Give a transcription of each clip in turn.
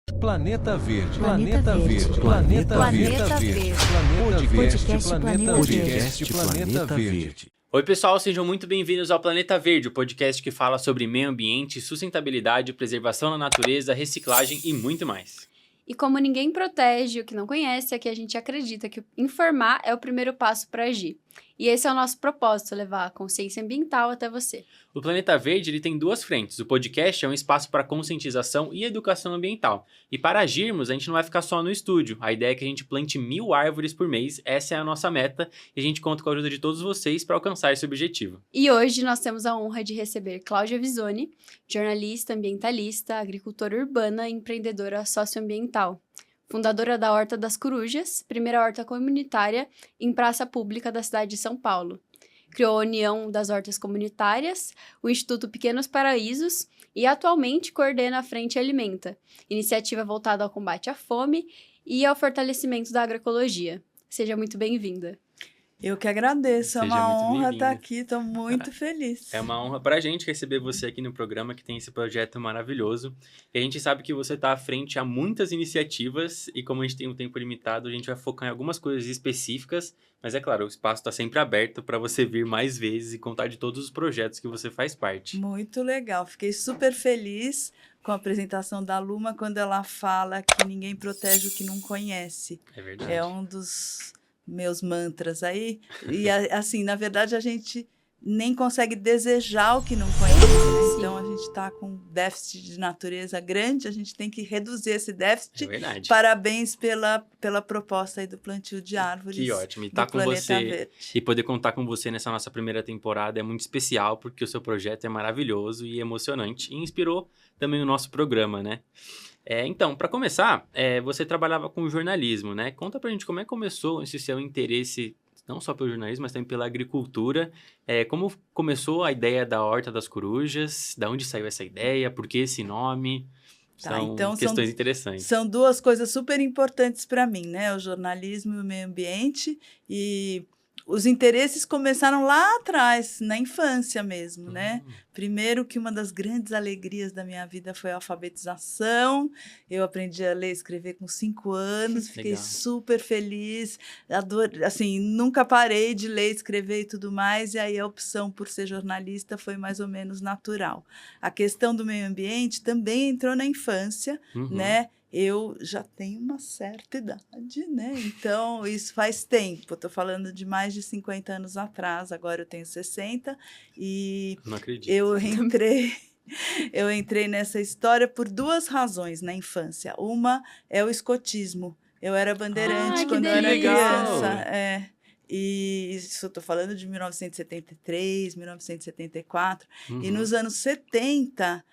Planeta Verde. Planeta Verde. Planeta Verde. Planeta Verde. Podcast Planeta Verde. Oi, pessoal, sejam muito bem-vindos ao Planeta Verde, o podcast que fala sobre meio ambiente, sustentabilidade, preservação da natureza, reciclagem e muito mais. E como ninguém protege o que não conhece, aqui a gente acredita que informar é o primeiro passo para agir. E esse é o nosso propósito, levar a consciência ambiental até você. O Planeta Verde ele tem duas frentes. O podcast é um espaço para conscientização e educação ambiental. E para agirmos, a gente não vai ficar só no estúdio. A ideia é que a gente plante 1000 árvores por mês. Essa é a nossa meta e a gente conta com a ajuda de todos vocês para alcançar esse objetivo. E hoje nós temos a honra de receber Cláudia Visoni, jornalista, ambientalista, agricultora urbana e empreendedora socioambiental. Fundadora da Horta das Corujas, primeira horta comunitária em praça pública da cidade de São Paulo. Criou a União das Hortas Comunitárias, o Instituto Pequenos Paraísos e atualmente coordena a Frente Alimenta, iniciativa voltada ao combate à fome e ao fortalecimento da agroecologia. Seja muito bem-vinda. Eu que agradeço, é Seja uma muito honra bem-vinda. estar aqui, estou muito feliz. É uma honra para a gente receber você aqui no programa que tem esse projeto maravilhoso. E a gente sabe que você está à frente a muitas iniciativas e como a gente tem um tempo limitado, a gente vai focar em algumas coisas específicas. Mas é claro, o espaço está sempre aberto para você vir mais vezes e contar de todos os projetos que você faz parte. Muito legal, fiquei super feliz com a apresentação da Luma quando ela fala que ninguém protege o que não conhece. É verdade. É um dos meus mantras aí. E assim, na verdade, a gente nem consegue desejar o que não conhece, né? Então, a gente está com déficit de natureza grande, a gente tem que reduzir esse déficit. É verdade. Parabéns pela proposta aí do plantio de árvores. Que ótimo. E do estar com Planeta você Verde. e poder contar com você nessa nossa primeira temporada é muito especial, porque o seu projeto é maravilhoso e emocionante e inspirou também o nosso programa, né? Então, para começar, você trabalhava com jornalismo, né? Conta pra gente como é que começou esse seu interesse, não só pelo jornalismo, mas também pela agricultura. Como começou a ideia da Horta das Corujas? Da onde saiu essa ideia? Por que esse nome? Tá, São então questões interessantes. São duas coisas super importantes para mim, né? O jornalismo e o meio ambiente. E os interesses começaram lá atrás, na infância mesmo, né? Primeiro que uma das grandes alegrias da minha vida foi a alfabetização. Eu aprendi a ler e escrever com 5 anos, fiquei Legal. super feliz. Assim, nunca parei de ler, escrever e tudo mais, e aí a opção por ser jornalista foi mais ou menos natural. A questão do meio ambiente também entrou na infância, né? Eu já tenho uma certa idade, né? Então, isso faz tempo. Estou falando de mais de 50 anos atrás, agora eu tenho 60. E Não acredito. eu entrei nessa história por duas razões na infância. Uma é o escotismo. Eu era bandeirante que quando eu era legal! criança. E isso eu estou falando de 1973, 1974. E nos anos 70...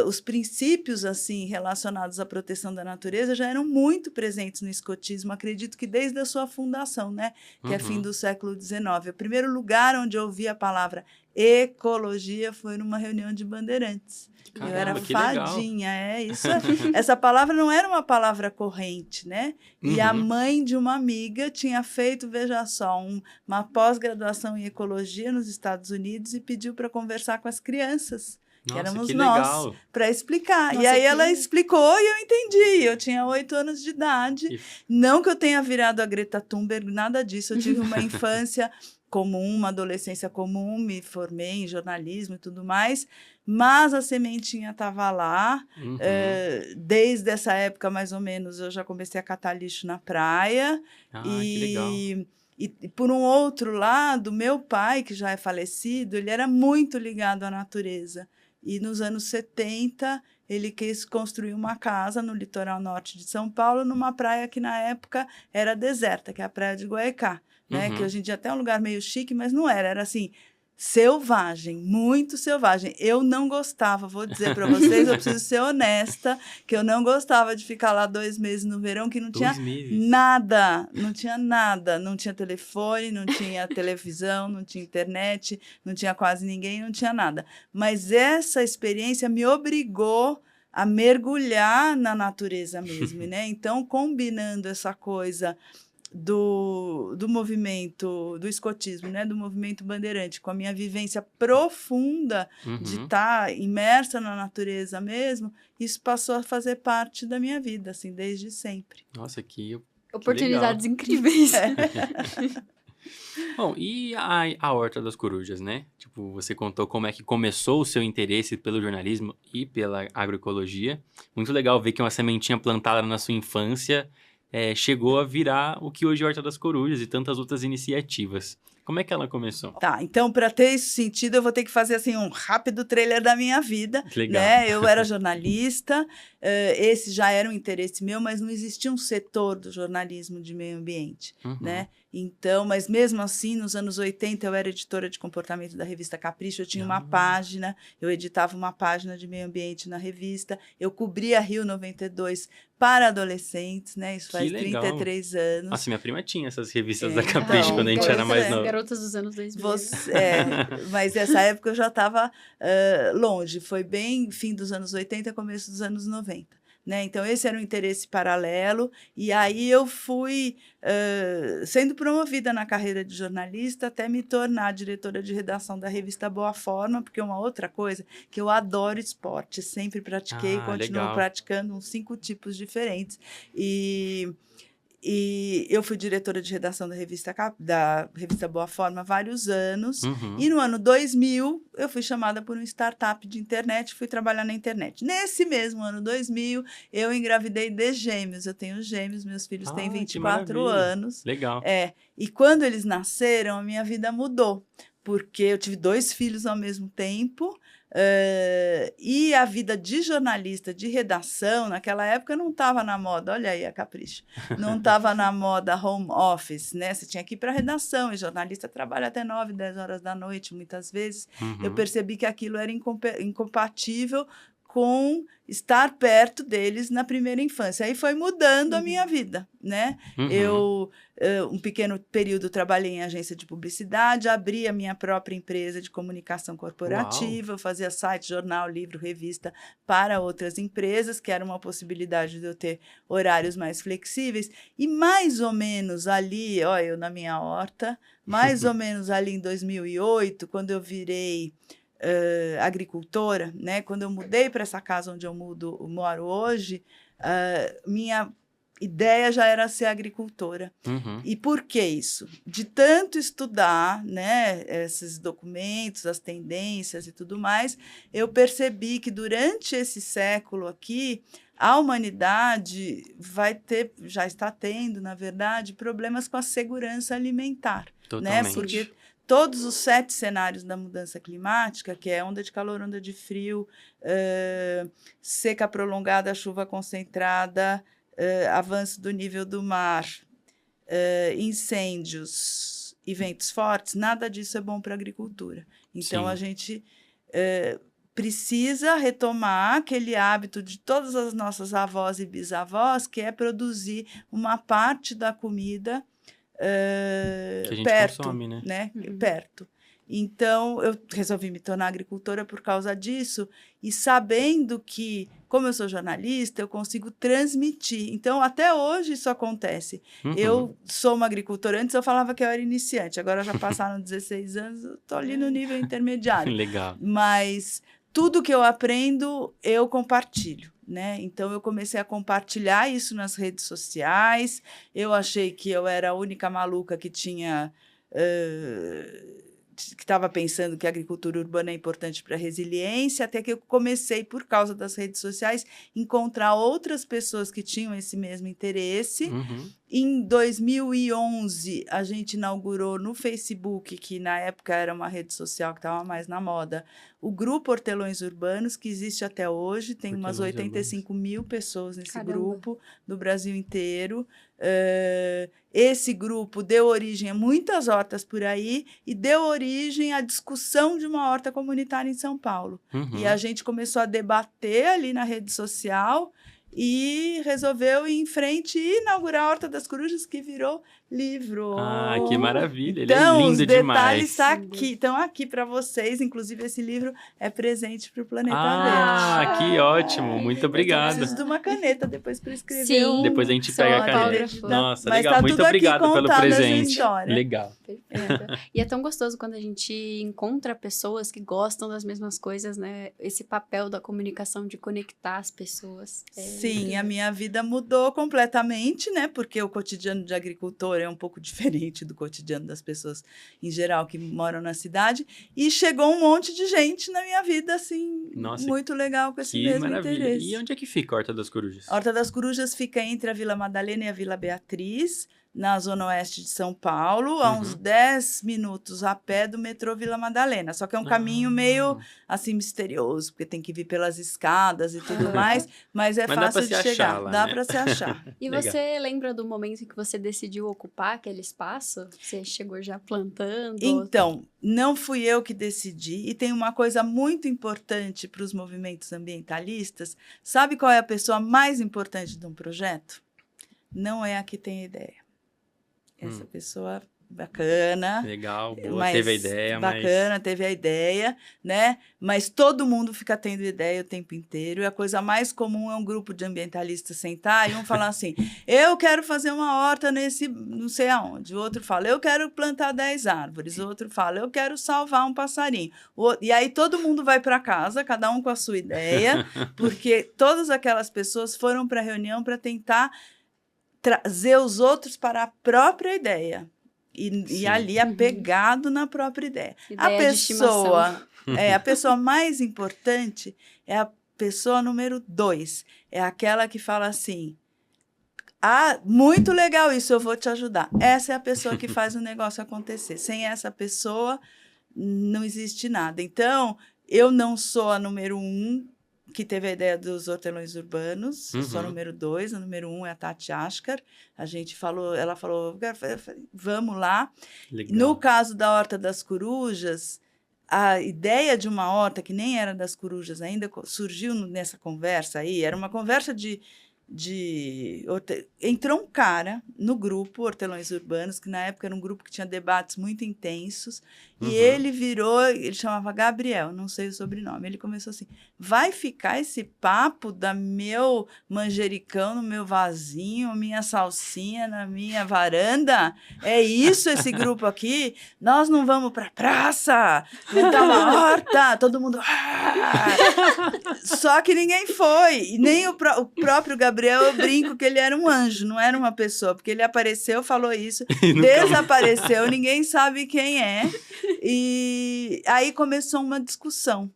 os princípios assim relacionados à proteção da natureza já eram muito presentes no escotismo, acredito que desde a sua fundação, né? Que é fim do século XIX. O primeiro lugar onde eu ouvi a palavra ecologia foi numa reunião de bandeirantes. Caramba, Eu era que legal. fadinha, essa palavra não era uma palavra corrente, né? E a mãe de uma amiga tinha feito, veja só, uma pós-graduação em ecologia nos Estados Unidos e pediu para conversar com as crianças. Que Nossa, éramos que nós, legal. para explicar. Nossa, E aí que- ela explicou e eu entendi. Eu tinha 8 anos de idade. Não que eu tenha virado a Greta Thunberg, nada disso. Eu tive uma infância comum, uma adolescência comum, me formei em jornalismo e tudo mais, mas a sementinha estava lá. Desde essa época, mais ou menos, eu já comecei a catar lixo na praia. Que legal. E por um outro lado, meu pai, que já é falecido, ele era muito ligado à natureza. E nos anos 70, ele quis construir uma casa no litoral norte de São Paulo, numa praia que na época era deserta, que é a praia de Guaicá, né? Que hoje em dia até é um lugar meio chique, mas não era. Era assim, selvagem, muito selvagem. Eu não gostava, vou dizer para vocês, eu preciso ser honesta, que eu não gostava de ficar lá 2 meses no verão, que não tinha 2 meses. nada, não tinha nada. Não tinha telefone, não tinha televisão, não tinha internet, não tinha quase ninguém, não tinha nada. Mas essa experiência me obrigou a mergulhar na natureza mesmo, né? Então, combinando essa coisa do movimento, do escotismo, né? Do movimento bandeirante, com a minha vivência profunda de Uhum. estar imersa na natureza mesmo, isso passou a fazer parte da minha vida, assim, desde sempre. Nossa, que Oportunidades incríveis. Bom, e a Horta das Corujas, né? Tipo, você contou como é que começou o seu interesse pelo jornalismo e pela agroecologia. Muito legal ver que uma sementinha plantada na sua infância chegou a virar o que hoje é a Horta das Corujas e tantas outras iniciativas. Como é que ela começou? Tá, então, para ter esse sentido, eu vou ter que fazer assim um rápido trailer da minha vida. Que legal. Né? Eu era jornalista, esse já era um interesse meu, mas não existia um setor do jornalismo de meio ambiente. Uhum. Né? Então, mas mesmo assim, nos anos 80, eu era editora de comportamento da revista Capricho, eu tinha uma página, eu editava uma página de meio ambiente na revista, eu cobria Rio 92 para adolescentes, né? Isso Que faz legal. 33 anos. Nossa, minha prima tinha essas revistas É, da Capricho então, quando a gente era mais novo. Garotas dos anos 2000. Mas nessa época eu já estava longe, foi bem fim dos anos 80, começo dos anos 90. Né? Então, esse era um interesse paralelo, e aí eu fui sendo promovida na carreira de jornalista até me tornar diretora de redação da revista Boa Forma, porque uma outra coisa que eu adoro esporte, sempre pratiquei e continuo legal. praticando uns 5 tipos diferentes. E eu fui diretora de redação da revista Boa Forma há vários anos. Uhum. E no ano 2000, eu fui chamada por uma startup de internet, fui trabalhar na internet. Nesse mesmo ano 2000, eu engravidei de gêmeos. Eu tenho gêmeos, meus filhos têm Que 24 maravilha. anos. Legal. E quando eles nasceram, a minha vida mudou. Porque eu tive 2 filhos ao mesmo tempo. E a vida de jornalista, de redação, naquela época não estava na moda, olha aí a Capricho, não estava na moda home office, né? Você tinha que ir para a redação, e jornalista trabalha até 9, 10 horas da noite, muitas vezes. Uhum. Eu percebi que aquilo era incompatível com estar perto deles na primeira infância. Aí foi mudando a minha vida, né? Uhum. Eu, um pequeno período, trabalhei em agência de publicidade, abri a minha própria empresa de comunicação corporativa, eu fazia site, jornal, livro, revista para outras empresas, que era uma possibilidade de eu ter horários mais flexíveis. E mais ou menos ali, ó, eu na minha horta, mais ou menos ali em 2008, quando eu virei agricultora, né? Quando eu mudei para essa casa onde eu moro hoje, minha ideia já era ser agricultora. Uhum. E por que isso? De tanto estudar, né, esses documentos, as tendências e tudo mais, eu percebi que durante esse século aqui, a humanidade já está tendo, na verdade, problemas com a segurança alimentar. Totalmente. Né? Porque todos os 7 cenários da mudança climática, que é onda de calor, onda de frio, seca prolongada, chuva concentrada, avanço do nível do mar, incêndios e ventos fortes, nada disso é bom para a agricultura. Então, a gente precisa retomar aquele hábito de todas as nossas avós e bisavós, que é produzir uma parte da comida que a gente perto, consome, né? Uhum. Perto. Então, eu resolvi me tornar agricultora por causa disso, e sabendo que, como eu sou jornalista, eu consigo transmitir. Então, até hoje isso acontece. Uhum. Eu sou uma agricultora, antes eu falava que eu era iniciante, agora já passaram 16 anos, eu estou ali no nível intermediário. Legal. Mas tudo que eu aprendo, eu compartilho. Né? Então, eu comecei a compartilhar isso nas redes sociais. Eu achei que eu era a única maluca que tinha... que estava pensando que a agricultura urbana é importante para a resiliência, até que eu comecei, por causa das redes sociais, encontrar outras pessoas que tinham esse mesmo interesse. Uhum. Em 2011, a gente inaugurou no Facebook, que na época era uma rede social que estava mais na moda, o Grupo Hortelões Urbanos, que existe até hoje, tem umas 85 mil pessoas nesse grupo, do Brasil inteiro. Esse grupo deu origem a muitas hortas por aí e deu origem à discussão de uma horta comunitária em São Paulo. Uhum. E a gente começou a debater ali na rede social e resolveu ir em frente e inaugurar a Horta das Corujas, que virou livro. Ah, que maravilha. Então, Ele é os lindo detalhes demais. estão aqui para vocês. Inclusive, esse livro é presente para o Planeta Ah, Verde. que ótimo. Muito Eu obrigado. preciso de uma caneta depois para escrever. Sim. Depois a gente Seu pega a caneta. autógrafo. Nossa, Mas legal. tá Muito tudo aqui obrigado pelo contado essa presente. história. Legal. Perfeito. E é tão gostoso quando a gente encontra pessoas que gostam das mesmas coisas, né? Esse papel da comunicação de conectar as pessoas. Sim, a minha vida mudou completamente, né? Porque o cotidiano de agricultor é um pouco diferente do cotidiano das pessoas em geral que moram na cidade. E chegou um monte de gente na minha vida, assim, Nossa, muito legal com esse Que mesmo maravilha. interesse. E onde é que fica a Horta das Corujas? A Horta das Corujas fica entre a Vila Madalena e a Vila Beatriz, na zona oeste de São Paulo, a uns 10 minutos a pé do metrô Vila Madalena. Só que é um caminho meio, assim, misterioso, porque tem que vir pelas escadas e tudo mais, mas é Mas dá fácil pra de se achar chegar. lá, Dá né? para se achar. E Legal. você lembra do momento em que você decidiu ocupar aquele espaço? Você chegou já plantando? Então, não fui eu que decidi, e tem uma coisa muito importante para os movimentos ambientalistas. Sabe qual é a pessoa mais importante de um projeto? Não é a que tem a ideia. Essa pessoa bacana, Legal, boa. mas Teve a ideia, bacana, teve a ideia, né? Mas todo mundo fica tendo ideia o tempo inteiro. E a coisa mais comum é um grupo de ambientalistas sentar e um falar assim: eu quero fazer uma horta nesse não sei aonde. O outro fala: eu quero plantar 10 árvores. O outro fala: eu quero salvar um passarinho. E aí todo mundo vai para casa, cada um com a sua ideia, porque todas aquelas pessoas foram para a reunião para tentar trazer os outros para a própria ideia. E ali apegado na própria ideia. Ideia de estimação. A pessoa mais importante é a pessoa número 2. É aquela que fala assim: ah, muito legal isso, eu vou te ajudar. Essa é a pessoa que faz o negócio acontecer. Sem essa pessoa, não existe nada. Então, eu não sou a número 1 que teve a ideia dos hortelões urbanos, eu sou a número 2, a número 1 é a Tati Askar. Ela falou, vamos lá. Legal. No caso da Horta das Corujas, a ideia de uma horta que nem era das corujas ainda surgiu nessa conversa aí. Era uma conversa entrou um cara no grupo Hortelões Urbanos, que na época era um grupo que tinha debates muito intensos, e ele chamava Gabriel, não sei o sobrenome, ele começou assim: vai ficar esse papo da meu manjericão no meu vasinho, minha salsinha na minha varanda? É isso esse grupo aqui? Nós não vamos para a praça, montar uma horta, todo mundo... Só que ninguém foi, e nem o próprio Gabriel, eu brinco que ele era um anjo, não era uma pessoa, porque ele apareceu, falou isso, desapareceu, ninguém sabe quem é. E aí começou uma discussão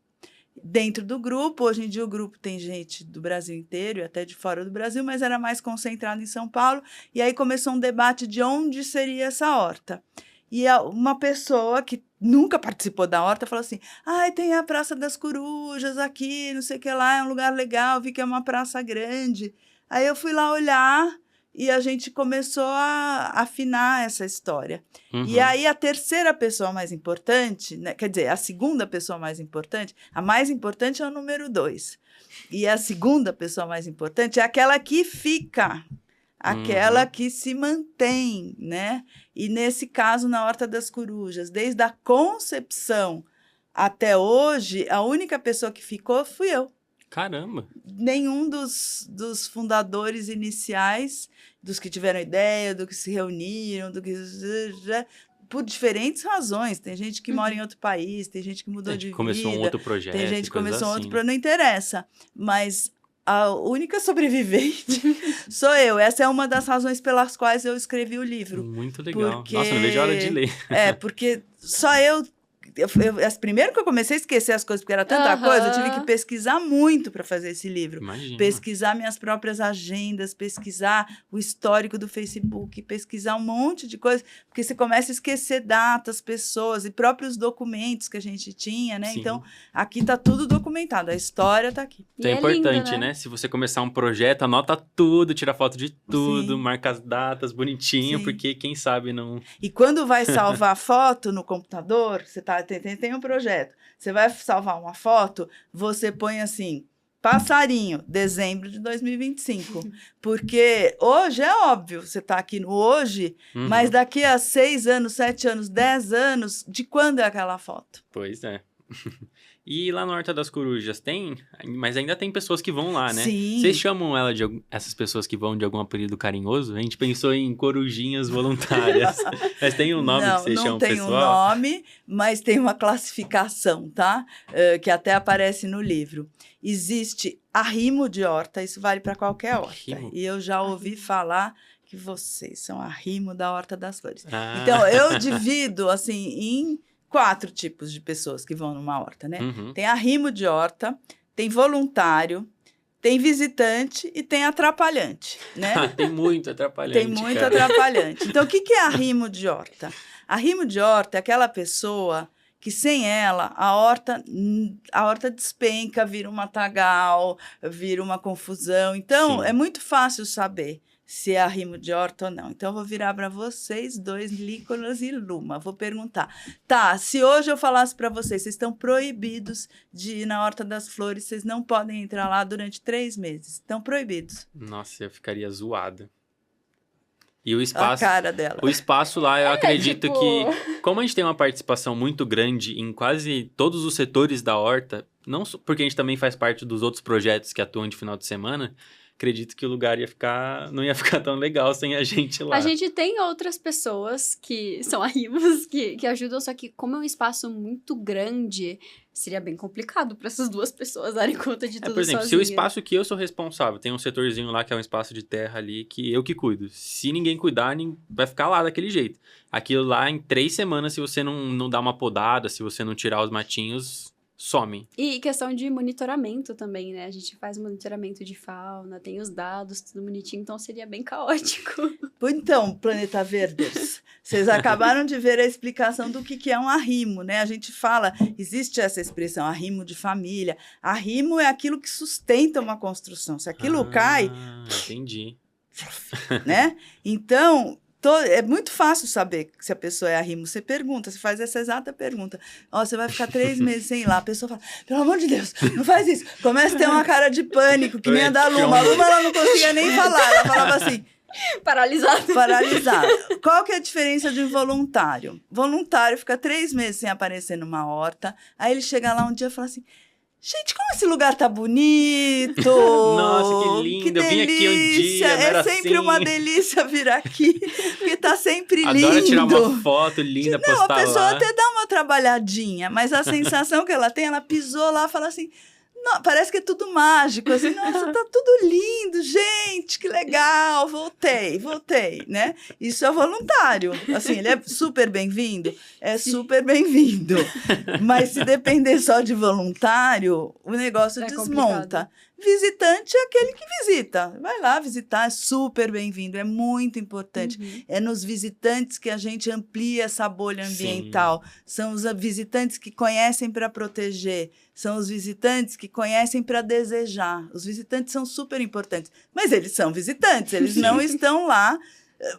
dentro do grupo. Hoje em dia o grupo tem gente do Brasil inteiro e até de fora do Brasil, mas era mais concentrado em São Paulo. E aí começou um debate de onde seria essa horta. E uma pessoa que nunca participou da horta falou assim: tem a Praça das Corujas aqui, não sei o que lá, é um lugar legal, vi que é uma praça grande. Aí eu fui lá olhar e a gente começou a afinar essa história. E aí a terceira pessoa mais importante, né, quer dizer, a segunda pessoa mais importante, a mais importante é o número 2. E a segunda pessoa mais importante é aquela que fica, aquela que se mantém, né? E nesse caso, na Horta das Corujas, desde a concepção até hoje, a única pessoa que ficou fui eu. Caramba! Nenhum dos fundadores iniciais, dos que tiveram ideia, do que se reuniram, por diferentes razões. Tem gente que mora em outro país, tem gente que mudou de vida. Começou um outro projeto. Tem gente que começou assim, outro projeto, não interessa. Mas a única sobrevivente sou eu. Essa é uma das razões pelas quais eu escrevi o livro. Muito legal. Porque... Nossa, não vejo a hora de ler. Porque só eu primeiro que eu comecei a esquecer as coisas, porque era tanta coisa, eu tive que pesquisar muito para fazer esse livro. Imagina. Pesquisar minhas próprias agendas, pesquisar o histórico do Facebook, pesquisar um monte de coisa, porque você começa a esquecer datas, pessoas e próprios documentos que a gente tinha, né? Sim. Então, aqui está tudo documentado, a história está aqui. Então é importante, lindo, né? Se você começar um projeto, anota tudo, tira foto de tudo, marca as datas bonitinho, porque quem sabe não... E quando vai salvar a foto no computador, você tem um projeto, você vai salvar uma foto, você põe assim, Passarinho, dezembro de 2025. Porque hoje é óbvio, você está aqui no hoje, Uhum. mas daqui a 6 anos, 7 anos, 10 anos, de quando é aquela foto? Pois é. E lá na Horta das Corujas tem, mas ainda tem pessoas que vão lá, né? Sim. Vocês chamam ela essas pessoas que vão de algum apelido carinhoso? A gente pensou em corujinhas voluntárias. Mas tem um nome que vocês chamam Não tem um pessoal? nome, mas tem uma classificação, tá? Que até aparece no livro. Existe arrimo de horta, isso vale para qualquer horta. Arrimo? E eu já ouvi falar que vocês são arrimo da Horta das Flores. Ah. Então, eu divido, assim, em 4 tipos de pessoas que vão numa horta, né? Uhum. Tem arrimo de horta, tem voluntário, tem visitante e tem atrapalhante, né? Tem muito atrapalhante, Tem muito cara. atrapalhante. Então, o que é arrimo de horta? Arrimo de horta é aquela pessoa que, sem ela, a horta despenca, vira um matagal, vira uma confusão. Então, Sim. é muito fácil saber se é arrimo de horta ou não. Então, eu vou virar para vocês dois, Nicolas e Luma. Vou perguntar. Tá, se hoje eu falasse para vocês estão proibidos de ir na Horta das Flores, vocês não podem entrar lá durante 3 meses. Estão proibidos. Nossa, eu ficaria zoado. E o A espaço... cara dela. O espaço lá, eu acredito tipo- que, como a gente tem uma participação muito grande em quase todos os setores da horta, não só porque a gente também faz parte dos outros projetos que atuam de final de semana, acredito que o lugar não ia ficar tão legal sem a gente lá. A gente tem outras pessoas que são arrimos, que ajudam, só que como é um espaço muito grande, seria bem complicado para essas duas pessoas darem conta de tudo Por exemplo, se o sozinha. espaço que eu sou responsável, tem um setorzinho lá que é um espaço de terra ali que eu que cuido. Se ninguém cuidar, vai ficar lá daquele jeito. Aquilo lá, em 3 semanas, se você não dar uma podada, se você não tirar os matinhos, some. E questão de monitoramento também, né? A gente faz monitoramento de fauna, tem os dados, tudo bonitinho, então seria bem caótico. Então, Planeta Verdes, vocês acabaram de ver a explicação do que é um arrimo, né? A gente fala, existe essa expressão, arrimo de família. Arrimo é aquilo que sustenta uma construção. Se aquilo cai, Entendi. né? Então, é muito fácil saber se a pessoa é arrimo. Você pergunta, você faz essa exata pergunta. Ó, você vai ficar 3 meses sem ir lá. A pessoa fala, pelo amor de Deus, não faz isso. Começa a ter uma cara de pânico, que nem a da Luma. A Luma, ela não conseguia nem falar. Ela falava assim, Paralisado. paralisado. Qual que é a diferença de um voluntário? Voluntário fica 3 meses sem aparecer numa horta. Aí ele chega lá um dia e fala assim, gente, como esse lugar tá bonito! Nossa, que lindo! Eu vim aqui um dia, não É era sempre assim. uma delícia vir aqui, porque tá sempre lindo. Adora tirar uma foto linda, Não, postar a pessoa lá. até dá uma trabalhadinha, mas a sensação que ela tem, ela pisou lá e fala assim, não, parece que é tudo mágico, assim, nossa, tá tudo lindo, gente, que legal, voltei, né? Isso é voluntário, assim, ele é super bem-vindo, super bem-vindo, mas se depender só de voluntário, o negócio É desmonta. complicado. Visitante é aquele que visita, vai lá visitar, é super bem-vindo, é muito importante. Uhum. É nos visitantes que a gente amplia essa bolha Sim. ambiental. São os visitantes que conhecem para proteger. São os visitantes que conhecem para desejar. Os visitantes são super importantes. Mas eles são visitantes, eles Sim. não estão lá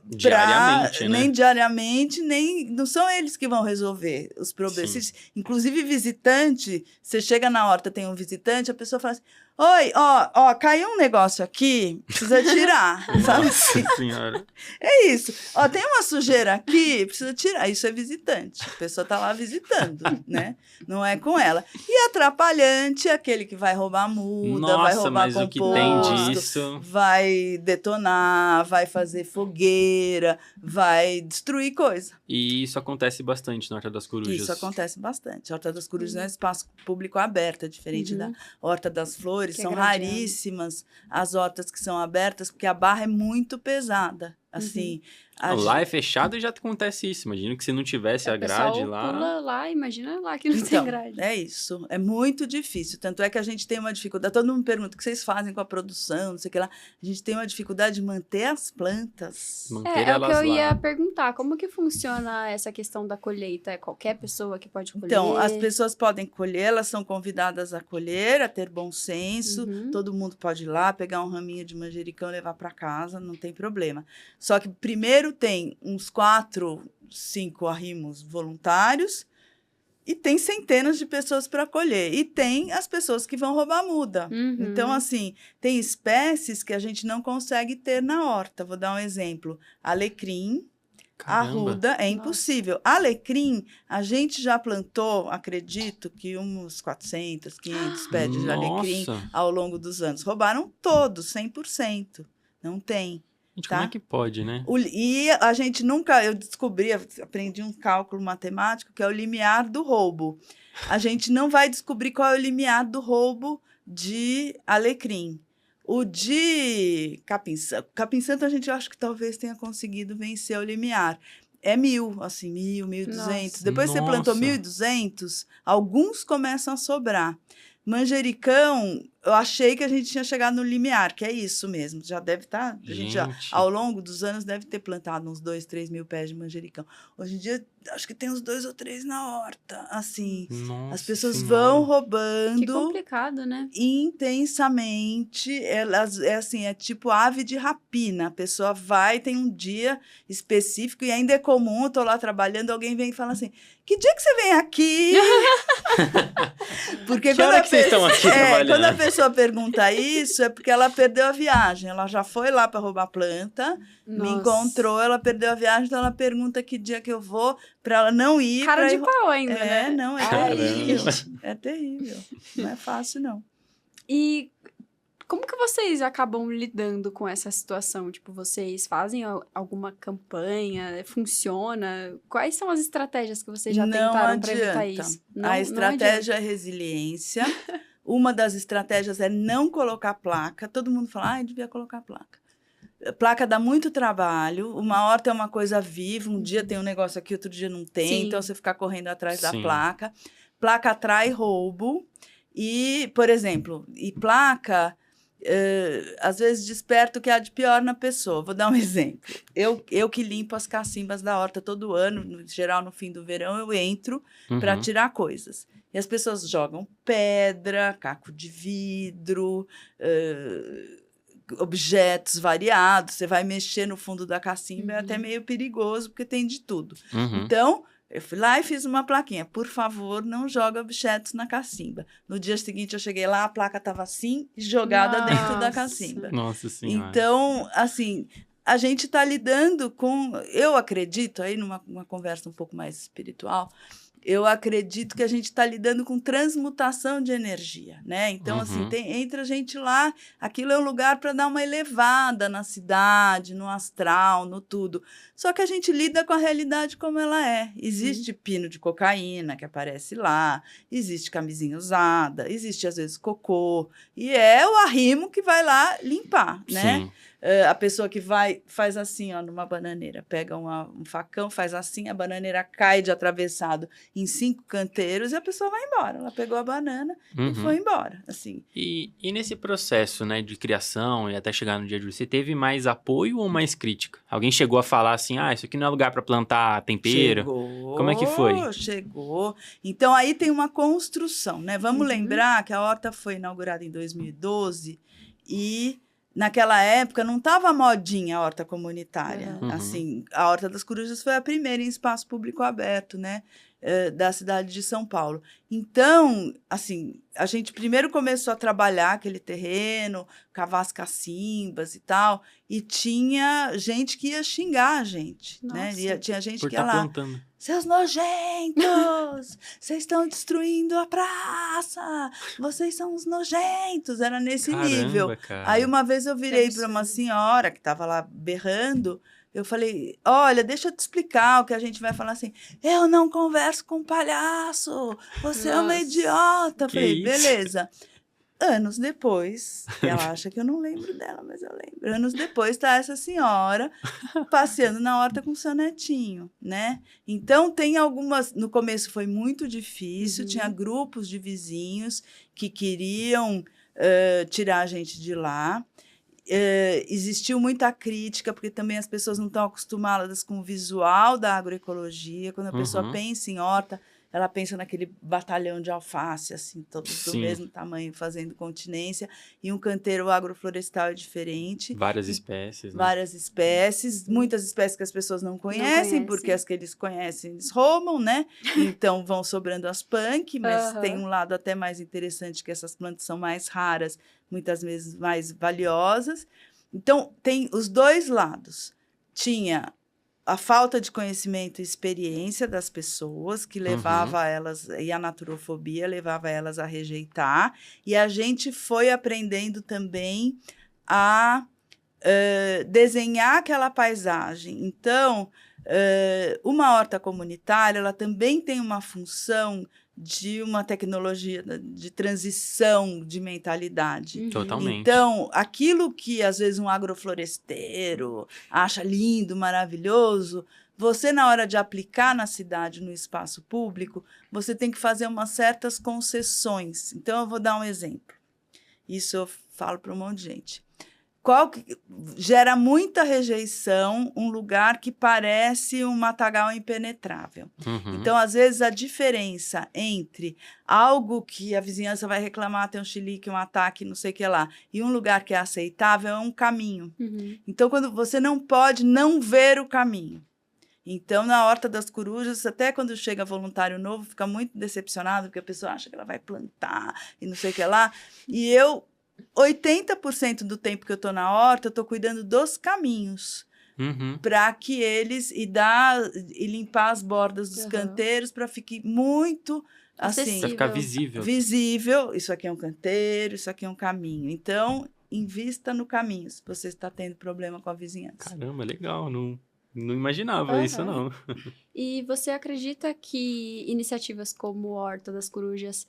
Diariamente, né? nem diariamente, nem não são eles que vão resolver os problemas. Sim. Inclusive, visitante, você chega na horta, tem um visitante, a pessoa fala assim, oi, ó, caiu um negócio aqui, precisa tirar, sabe assim? Nossa senhora. É isso. Ó, tem uma sujeira aqui, precisa tirar. Isso é visitante. A pessoa tá lá visitando, né? Não é com ela. E atrapalhante é aquele que vai roubar muda, vai Nossa, roubar mas o que tem composto, disso... vai detonar, vai fazer fogueira, vai destruir coisa. E isso acontece bastante na Horta das Corujas. Isso acontece bastante. A Horta das Corujas é um espaço público aberto, é diferente Uhum. da Horta das Flores. Que é São gradeado. raríssimas as hortas que são abertas, porque a barra é muito pesada. Assim, a Não, lá é fechado e já acontece isso. Imagina que se não tivesse a O pessoal grade lá... pula lá, imagina lá que não tem Então, grade. é isso. É muito difícil. Tanto é que a gente tem uma dificuldade. Todo mundo pergunta o que vocês fazem com a produção, não sei o que lá. A gente tem uma dificuldade de manter as plantas. Manter É o que elas eu ia lá. perguntar. Como que funciona essa questão da colheita? É qualquer pessoa que pode colher? Então, as pessoas podem colher, elas são convidadas a colher, a ter bom senso. Uhum. Todo mundo pode ir lá, pegar um raminho de manjericão e levar para casa, não tem problema. Só que primeiro tem uns 4, 5 arrimos voluntários E tem centenas de pessoas para colher. E tem as pessoas que vão roubar a muda. Uhum. Então, assim, tem espécies que a gente não consegue ter na horta. Vou dar um exemplo. Alecrim, Caramba. arruda, é impossível. Alecrim, a gente já plantou, acredito, que uns 400, 500 pés de alecrim Nossa. ao longo dos anos. Roubaram todos, 100%. Não tem. Gente, Tá? como é que pode, né? E a gente nunca, eu descobri, aprendi um cálculo matemático, que é o limiar do roubo. A gente não vai descobrir qual é o limiar do roubo de alecrim. O de capim-santo a gente acho que talvez tenha conseguido vencer o limiar. É 1.000, assim, 1.000, 1.200. Nossa. Depois você plantou Nossa. 1.200, alguns começam a sobrar. Manjericão, eu achei que a gente tinha chegado no limiar, que é isso mesmo. Já deve estar. A gente já, Gente. ao longo dos anos, deve ter plantado uns 2, 3 mil pés de manjericão. Hoje em dia, acho que tem uns 2 ou 3 na horta. Assim, Nossa as pessoas Senhora. vão Que roubando complicado, né? intensamente. Elas, é assim, é tipo ave de rapina. A pessoa vai, tem um dia específico, e ainda é comum, eu tô lá trabalhando, alguém vem e fala assim: que dia que você vem aqui? Porque Que hora que vocês estão aqui trabalhando? quando a pessoa pergunta isso, é porque ela perdeu a viagem. Ela já foi lá para roubar planta, me Nossa. encontrou, ela perdeu a viagem, então ela pergunta que dia que eu vou, para ela não ir. Cara pra de ir pau ainda, É, né? não, é Caramba. terrível. É terrível. Não é fácil, não. E como que vocês acabam lidando com essa situação? Tipo, vocês fazem alguma campanha? Funciona? Quais são as estratégias que vocês já Não tentaram para evitar adianta. isso? A estratégia é resiliência. Uma das estratégias é não colocar placa. Todo mundo fala, ai, devia colocar placa. Placa dá muito trabalho. Uma horta é uma coisa viva. Um dia tem um negócio aqui, outro dia não tem. Sim. Então, você ficar correndo atrás da Sim. placa. Placa atrai roubo. E, por exemplo, placa... às vezes desperta o que há de pior na pessoa. Vou dar um exemplo. Eu que limpo as cacimbas da horta todo ano, no geral no fim do verão, eu entro para Uhum. tirar coisas. E as pessoas jogam pedra, caco de vidro, objetos variados. Você vai mexer no fundo da cacimba, é até meio perigoso, porque tem de tudo. Uhum. Então, eu fui lá e fiz uma plaquinha. Por favor, não joga objetos na cacimba. No dia seguinte, eu cheguei lá, a placa estava assim, jogada dentro da Nossa. cacimba. Nossa Senhora. Então, assim, a gente está lidando com... Eu acredito, aí numa conversa um pouco mais espiritual, eu acredito que a gente está lidando com transmutação de energia, né? Então, assim, Uhum. entra a gente lá, aquilo é um lugar para dar uma elevada na cidade, no astral, no tudo. Só que a gente lida com a realidade como ela é. Existe pino de cocaína que aparece lá, existe camisinha usada, existe, às vezes, cocô, e é o arrimo que vai lá limpar, né? Sim. A pessoa que faz assim, ó, numa bananeira, pega um facão, faz assim, a bananeira cai de atravessado em 5 canteiros e a pessoa vai embora. Ela pegou a banana e Uhum. foi embora, assim. E nesse processo, né, de criação e até chegar no dia de hoje, você teve mais apoio ou mais crítica? Alguém chegou a falar assim, isso aqui não é lugar para plantar tempero? Chegou. Como é que foi? Chegou. Então, aí tem uma construção, né? Vamos Uhum. lembrar que a horta foi inaugurada em 2012 e... Naquela época, não estava modinha a horta comunitária. Uhum. Assim, a Horta das Corujas foi a primeira em espaço público aberto, né? Da cidade de São Paulo. Então, assim, a gente primeiro começou a trabalhar aquele terreno, cavar as cacimbas e tal, e tinha gente que ia xingar a gente, né? Nossa. Tinha gente Por que estar ia lá... plantando. Seus nojentos! Vocês estão destruindo a praça! Vocês são uns nojentos! Era nesse nível. Cara. Aí uma vez eu virei absurdo. para uma senhora que estava lá berrando, eu falei, olha, deixa eu te explicar o que a gente vai falar assim, eu não converso com palhaço, você é uma Nossa. idiota. Eu Que falei, isso? beleza. Anos depois, ela acha que eu não lembro dela, mas eu lembro. Anos depois está essa senhora passeando na horta com seu netinho, né? Então, tem algumas... No começo foi muito difícil, tinha grupos de vizinhos que queriam tirar a gente de lá. Existiu muita crítica, porque também as pessoas não estão acostumadas com o visual da agroecologia. Quando a pessoa Uhum. pensa em horta, ela pensa naquele batalhão de alface, assim, todos do Sim. mesmo tamanho, fazendo continência, e um canteiro agroflorestal é diferente. Várias espécies, né? Várias espécies, muitas espécies que as pessoas não conhecem, porque conhecem. as que eles conhecem, eles roubam, né? Então vão sobrando as punk, mas Aham. tem um lado até mais interessante, que essas plantas são mais raras, muitas vezes mais valiosas. Então, tem os dois lados. Tinha a falta de conhecimento e experiência das pessoas, que levava elas, e a naturofobia levava elas a rejeitar, e a gente foi aprendendo também a desenhar aquela paisagem. Então, uma horta comunitária, ela também tem uma função de uma tecnologia de transição de mentalidade. Uhum. Totalmente. Então, aquilo que às vezes um agrofloresteiro acha lindo, maravilhoso, você, na hora de aplicar na cidade, no espaço público, você tem que fazer umas certas concessões. Então, eu vou dar um exemplo. Isso eu falo para um monte de gente. Gera muita rejeição um lugar que parece um matagal impenetrável. Uhum. Então, às vezes, a diferença entre algo que a vizinhança vai reclamar, tem um chilique, um ataque, não sei o que lá, e um lugar que é aceitável é um caminho. Uhum. Então, quando você não pode não ver o caminho. Então, na Horta das Corujas, até quando chega voluntário novo, fica muito decepcionado, porque a pessoa acha que ela vai plantar e não sei o que lá. E eu, 80% do tempo que eu estou na horta, eu estou cuidando dos caminhos. Uhum. Para que eles... E limpar as bordas dos canteiros para ficar muito... Assim, Pra ficar visível. visível. Isso aqui é um canteiro, isso aqui é um caminho. Então, invista no caminho, se você está tendo problema com a vizinhança. Caramba, legal. Não imaginava isso, não. E você acredita que iniciativas como Horta das Corujas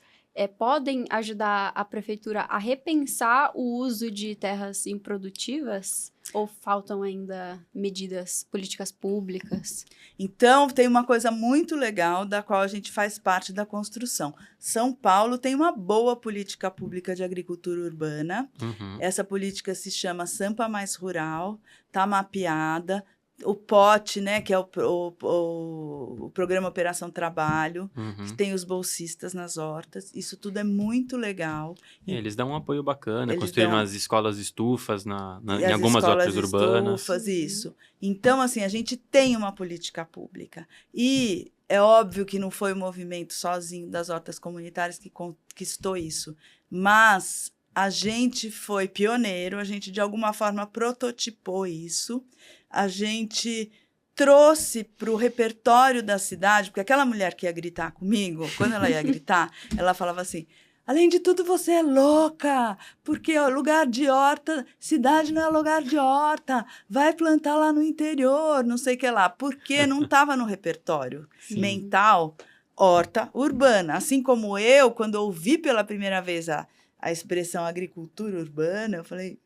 podem ajudar a prefeitura a repensar o uso de terras improdutivas? Ou faltam ainda medidas, políticas públicas? Então, tem uma coisa muito legal da qual a gente faz parte da construção. São Paulo tem uma boa política pública de agricultura urbana. Uhum. Essa política se chama Sampa Mais Rural, está mapeada. O POT, né, que é o Programa Operação Trabalho, que tem os bolsistas nas hortas. Isso tudo é muito legal. Eles dão um apoio bacana, Eles construíram dão- as escolas estufas em as algumas escolas hortas urbanas. estufas, isso. Então, assim, a gente tem uma política pública. E é óbvio que não foi o movimento sozinho das hortas comunitárias que conquistou isso, mas a gente foi pioneiro, a gente, de alguma forma, prototipou isso, a gente trouxe para o repertório da cidade, porque aquela mulher que ia gritar comigo, quando ela ia gritar, ela falava assim: além de tudo, você é louca, porque ó, lugar de horta, cidade não é lugar de horta, vai plantar lá no interior, não sei o que lá, porque não estava no repertório mental horta urbana. Assim como eu, quando ouvi pela primeira vez a expressão agricultura urbana, eu falei,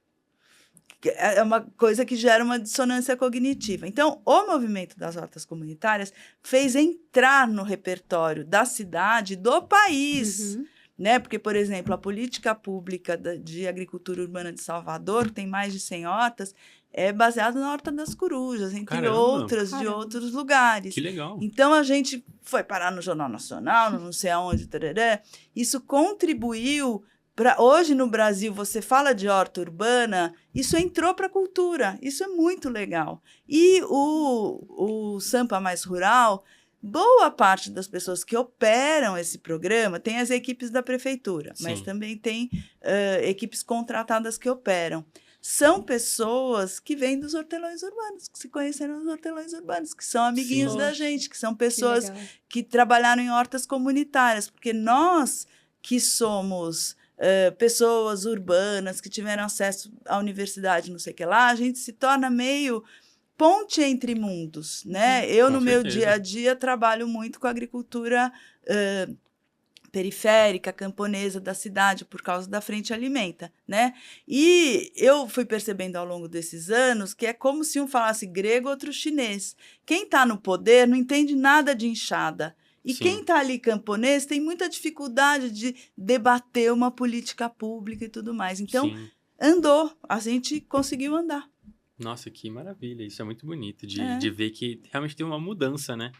é uma coisa que gera uma dissonância cognitiva. Então, o movimento das hortas comunitárias fez entrar no repertório da cidade, do país. Né? Porque, por exemplo, a política pública de agricultura urbana de Salvador, que tem mais de 100 hortas, é baseada na Horta das Corujas, entre Caramba. outras, de outros lugares. Que legal. Então, a gente foi parar no Jornal Nacional, não sei aonde, tarará. Isso contribuiu para... Hoje, no Brasil, você fala de horta urbana, isso entrou para a cultura, isso é muito legal. E o Sampa Mais Rural, boa parte das pessoas que operam esse programa tem as equipes da prefeitura, mas também tem equipes contratadas que operam. São pessoas que vêm dos hortelões urbanos, que se conheceram nos hortelões urbanos, que são amiguinhos da gente, que são pessoas que trabalharam em hortas comunitárias, porque nós que somos pessoas urbanas, que tiveram acesso à universidade, não sei o que lá, a gente se torna meio ponte entre mundos, né? Eu, no meu dia a dia, trabalho muito com a agricultura periférica, camponesa da cidade, por causa da Frente Alimenta, né? E eu fui percebendo ao longo desses anos que é como se um falasse grego, outro chinês. Quem está no poder não entende nada de enxada. E quem está ali camponês tem muita dificuldade de debater uma política pública e tudo mais. Então, andou, a gente conseguiu andar. Nossa, que maravilha. Isso é muito bonito de ver que realmente tem uma mudança, né?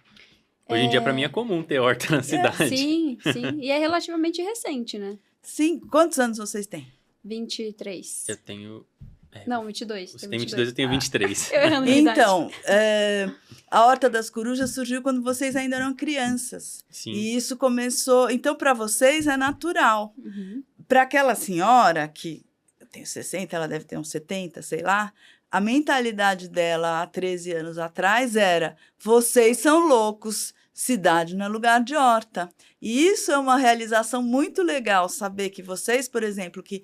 Hoje em dia, para mim, é comum ter horta na cidade. Sim, sim. E é relativamente recente, né? Sim. Quantos anos vocês têm? 23. Eu tenho... Não, 22. Você tem 22, eu tenho 23. Eu errando minha idade. Então, a Horta das Corujas surgiu quando vocês ainda eram crianças. Sim. E isso começou... Então, para vocês, é natural. Uhum. Para aquela senhora, que eu tenho 60, ela deve ter uns 70, sei lá, a mentalidade dela há 13 anos atrás era: vocês são loucos, cidade não é lugar de horta. E isso é uma realização muito legal, saber que vocês, por exemplo, que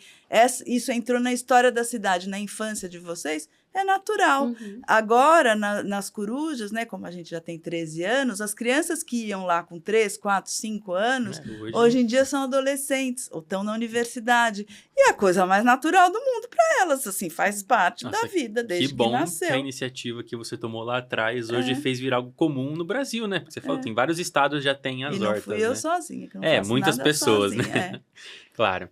isso entrou na história da cidade, na infância de vocês, é natural. Uhum. Agora, nas corujas, né, como a gente já tem 13 anos, as crianças que iam lá com 3, 4, 5 anos, hoje em dia são adolescentes ou estão na universidade. E é a coisa mais natural do mundo para elas, assim, faz parte Nossa, da vida desde que bom nasceu. que a iniciativa que você tomou lá atrás hoje fez virar algo comum no Brasil, né? Porque você falou, tem vários estados já tem as E não hortas, fui eu né? sozinha, que eu não faço muitas nada pessoas, sozinha, né? Claro.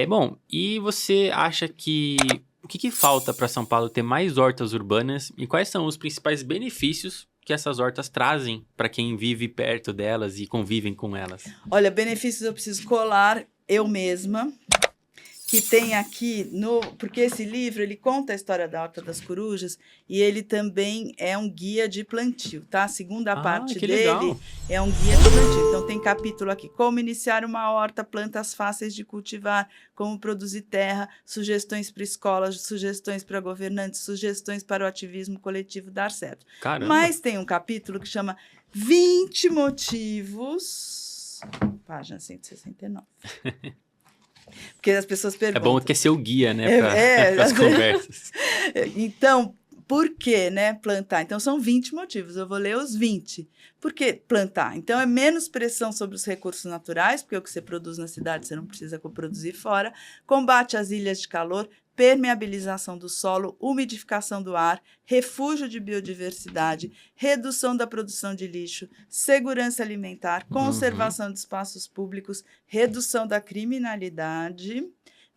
Bom, e você acha que... O que falta para São Paulo ter mais hortas urbanas e quais são os principais benefícios que essas hortas trazem para quem vive perto delas e convivem com elas? Olha, benefícios eu preciso colar eu mesma, que tem aqui, porque esse livro, ele conta a história da Horta das Corujas e ele também é um guia de plantio, tá? A segunda parte que dele legal. é um guia de plantio. Então, tem capítulo aqui, como iniciar uma horta, plantas fáceis de cultivar, como produzir terra, sugestões para escolas, sugestões para governantes, sugestões para o ativismo coletivo dar certo. Caramba. Mas tem um capítulo que chama 20 motivos, página 169. Porque as pessoas É perguntam. bom que é seu guia, né? Para as conversas. Então, por que, né, plantar? Então, são 20 motivos. Eu vou ler os 20. Por que plantar? Então, é menos pressão sobre os recursos naturais, porque o que você produz na cidade, você não precisa produzir fora. Combate às ilhas de calor, permeabilização do solo, umidificação do ar, refúgio de biodiversidade, redução da produção de lixo, segurança alimentar, conservação de espaços públicos, redução da criminalidade,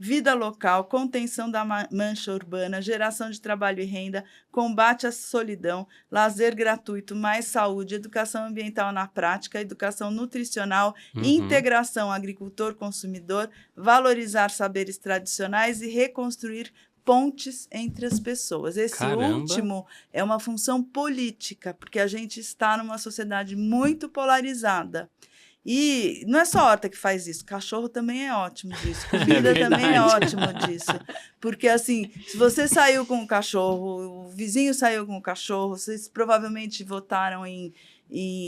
vida local, contenção da mancha urbana, geração de trabalho e renda, combate à solidão, lazer gratuito, mais saúde, educação ambiental na prática, educação nutricional, integração agricultor-consumidor, valorizar saberes tradicionais e reconstruir pontes entre as pessoas. Esse último é uma função política, porque a gente está numa sociedade muito polarizada. E não é só a horta que faz isso, cachorro também é ótimo disso, comida também é ótimo disso. Porque, assim, se você saiu com o cachorro, o vizinho saiu com o cachorro, vocês provavelmente votaram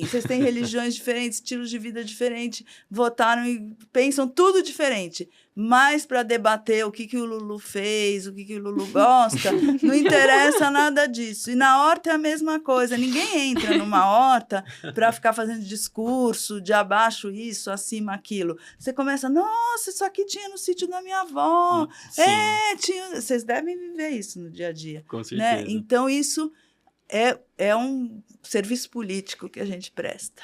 vocês têm religiões diferentes, estilos de vida diferentes, votaram e pensam tudo diferente. Mas para debater o que o Lulu fez, o que o Lulu gosta, não interessa nada disso. E na horta é a mesma coisa. Ninguém entra numa horta para ficar fazendo discurso de abaixo isso, acima aquilo. Você começa, nossa, isso aqui tinha no sítio da minha avó. Sim. Tinha. Vocês devem viver isso no dia a dia. Com certeza. Né? Então, isso é um serviço político que a gente presta.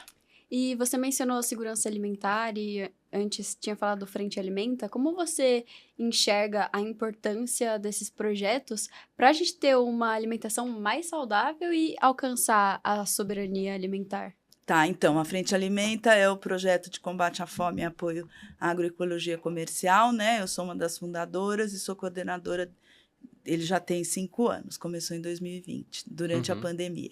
E você mencionou segurança alimentar e antes tinha falado do Frente Alimenta. Como você enxerga a importância desses projetos para a gente ter uma alimentação mais saudável e alcançar a soberania alimentar? Tá, então, a Frente Alimenta é o projeto de combate à fome e apoio à agroecologia comercial, né? Eu sou uma das fundadoras e sou coordenadora. Ele já tem 5 anos, começou em 2020, durante a pandemia.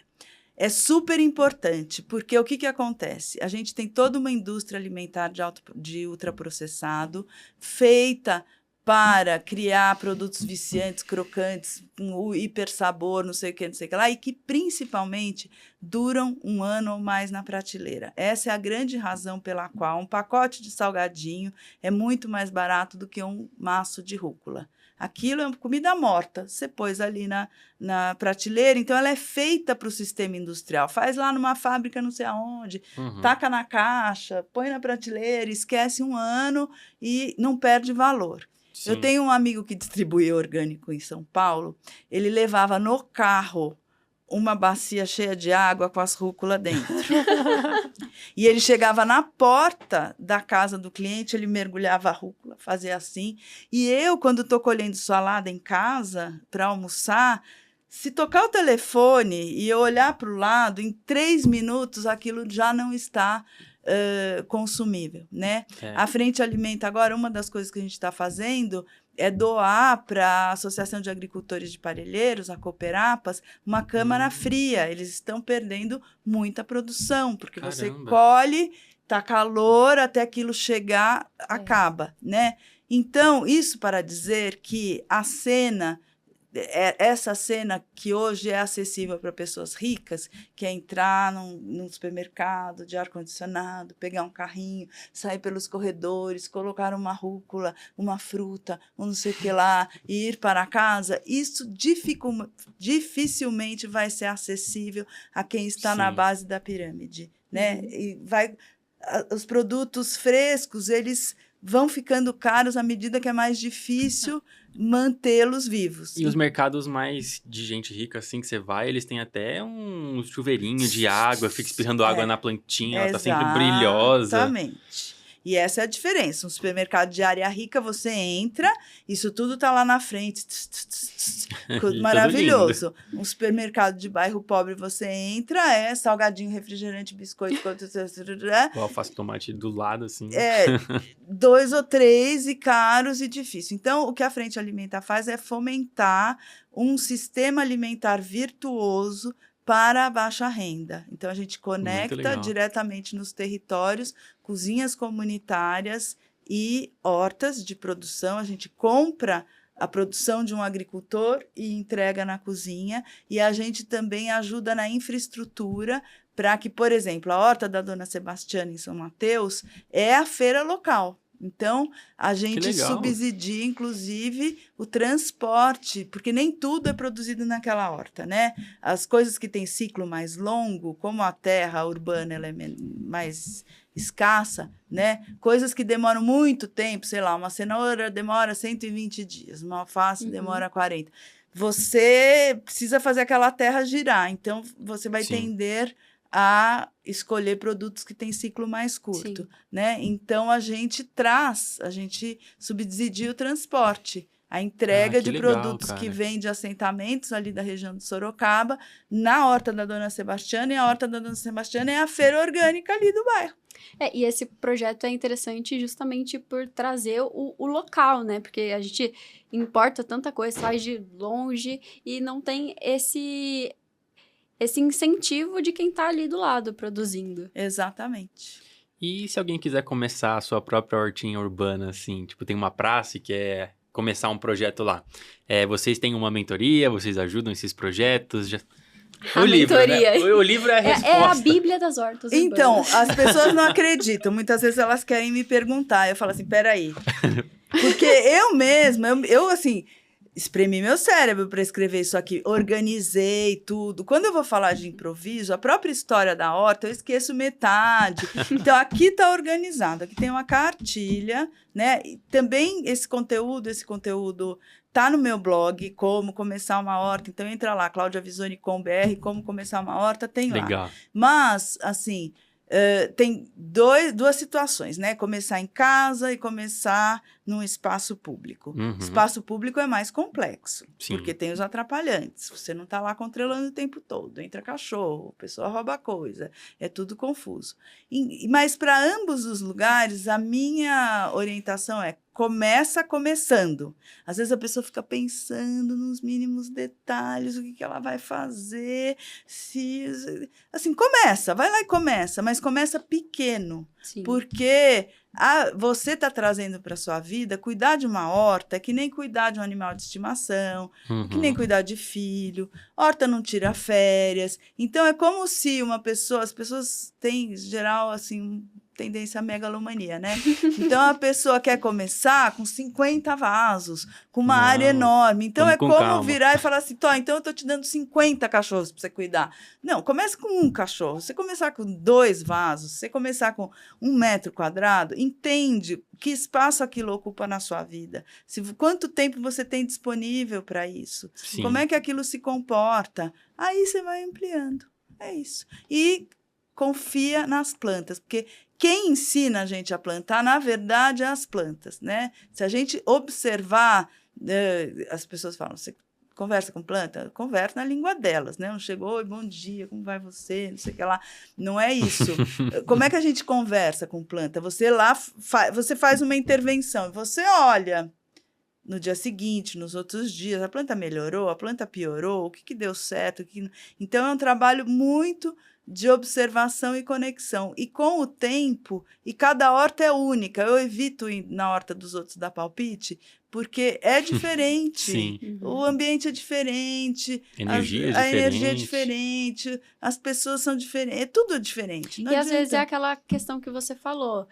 É super importante, porque o que acontece? A gente tem toda uma indústria alimentar de ultraprocessado, feita para criar produtos viciantes, crocantes, com hiper sabor, não sei o que lá, e que principalmente duram 1 ano ou mais na prateleira. Essa é a grande razão pela qual um pacote de salgadinho é muito mais barato do que um maço de rúcula. Aquilo é comida morta, você pôs ali na prateleira, então ela é feita para o sistema industrial. Faz lá numa fábrica não sei aonde, taca na caixa, põe na prateleira, esquece 1 ano e não perde valor. Sim. Eu tenho um amigo que distribuía orgânico em São Paulo, ele levava no carro uma bacia cheia de água com as rúculas dentro. E ele chegava na porta da casa do cliente, ele mergulhava a rúcula, fazia assim. E eu, quando estou colhendo salada em casa para almoçar, Se tocar o telefone e eu olhar para o lado, em 3 minutos aquilo já não está consumível, né? A Frente Alimenta agora, uma das coisas que a gente está fazendo é doar para a Associação de Agricultores de Parelheiros, a Cooperapas, uma câmara fria. Eles estão perdendo muita produção, porque você colhe, tá calor, até aquilo chegar, acaba, né? Então, isso para dizer que a cena, essa cena que hoje é acessível para pessoas ricas, que é entrar num supermercado de ar-condicionado, pegar um carrinho, sair pelos corredores, colocar uma rúcula, uma fruta, um não sei o que lá, e ir para casa, isso dificilmente vai ser acessível a quem está na base da pirâmide, né? E os produtos frescos, eles vão ficando caros à medida que é mais difícil mantê-los vivos. E os mercados mais de gente rica, assim, que você vai, eles têm até um chuveirinho de água, fica espirrando água na plantinha, ela tá sempre brilhosa. Exatamente. E essa é a diferença. Um supermercado de área rica, você entra, isso tudo tá lá na frente. Maravilhoso. Um supermercado de bairro pobre, você entra, salgadinho, refrigerante, biscoito. O alface e tomate do lado, assim. 2 ou 3 e caros e difícil. Então, o que a Frente Alimentar faz é fomentar um sistema alimentar virtuoso para a baixa renda. Então, a gente conecta diretamente nos territórios, cozinhas comunitárias e hortas de produção. A gente compra a produção de um agricultor e entrega na cozinha. E a gente também ajuda na infraestrutura para que, por exemplo, a horta da Dona Sebastiana, em São Mateus, é a feira local. Então, a gente subsidia, inclusive, o transporte, porque nem tudo é produzido naquela horta, né? As coisas que têm ciclo mais longo, como a terra urbana ela é mais escassa, né? Coisas que demoram muito tempo, sei lá, uma cenoura demora 120 dias, uma alface demora 40. Você precisa fazer aquela terra girar, então você vai tender a escolher produtos que têm ciclo mais curto, né? Então, a gente subsidia o transporte, a entrega de produtos que vêm de assentamentos ali da região de Sorocaba, na horta da Dona Sebastiana, e a horta da Dona Sebastiana é a feira orgânica ali do bairro. E esse projeto é interessante justamente por trazer o local, né? Porque a gente importa tanta coisa, sai de longe e não tem esse incentivo de quem está ali do lado produzindo. Exatamente. E se alguém quiser começar a sua própria hortinha urbana, assim, tipo, tem uma praça e quer começar um projeto lá, vocês têm uma mentoria, vocês ajudam esses projetos? A mentoria. Né? O livro é a resposta. É a Bíblia das hortas urbanas. Então, as pessoas não acreditam. Muitas vezes elas querem me perguntar. Eu falo assim, peraí. Porque eu mesma, eu assim... espremi meu cérebro para escrever isso aqui, organizei tudo. Quando eu vou falar de improviso, a própria história da horta, eu esqueço metade. Então, aqui está organizado, aqui tem uma cartilha, né? E também esse conteúdo está no meu blog, Como Começar uma Horta. Então, entra lá, claudiavisoni.com.br, Como Começar uma Horta, tem lá. Legal. Mas, assim... tem duas situações, né? Começar em casa e começar num espaço público. Espaço público é mais complexo, porque tem os atrapalhantes. Você não está lá controlando o tempo todo. Entra cachorro, a pessoa rouba coisa. É tudo confuso. Mas para ambos os lugares, a minha orientação é começa começando. Às vezes a pessoa fica pensando nos mínimos detalhes, o que ela vai fazer, assim, vai lá e começa, mas começa pequeno. Sim. Porque você está trazendo para a sua vida, cuidar de uma horta é que nem cuidar de um animal de estimação, que nem cuidar de filho, horta não tira férias. Então, é como se as pessoas têm, em geral, assim, tendência à megalomania, né? Então, a pessoa quer começar com 50 vasos, com uma área enorme. Então, é como virar e falar assim, então eu tô te dando 50 cachorros para você cuidar. Não, comece com um cachorro. Você começar com 2 vasos, você começar com 1 metro quadrado, entende que espaço aquilo ocupa na sua vida. Quanto tempo você tem disponível para isso? Sim. Como é que aquilo se comporta? Aí você vai ampliando. É isso. E confia nas plantas, porque quem ensina a gente a plantar, na verdade, é as plantas, né? Se a gente observar, as pessoas falam, você conversa com planta? Conversa na língua delas, né? Não chegou, oi, bom dia, como vai você? Não sei o que lá. Não é isso. Como é que a gente conversa com planta? Você lá, você faz uma intervenção, você olha no dia seguinte, nos outros dias, a planta melhorou, a planta piorou, o que deu certo? Então, é um trabalho muito de observação e conexão. E com o tempo, e cada horta é única. Eu evito ir na horta dos outros dar palpite, porque é diferente. Sim. O ambiente é diferente, Energia a energia é diferente. diferente, as pessoas são diferentes, é tudo diferente. Não E às vezes é adianta. aquela questão que você falou,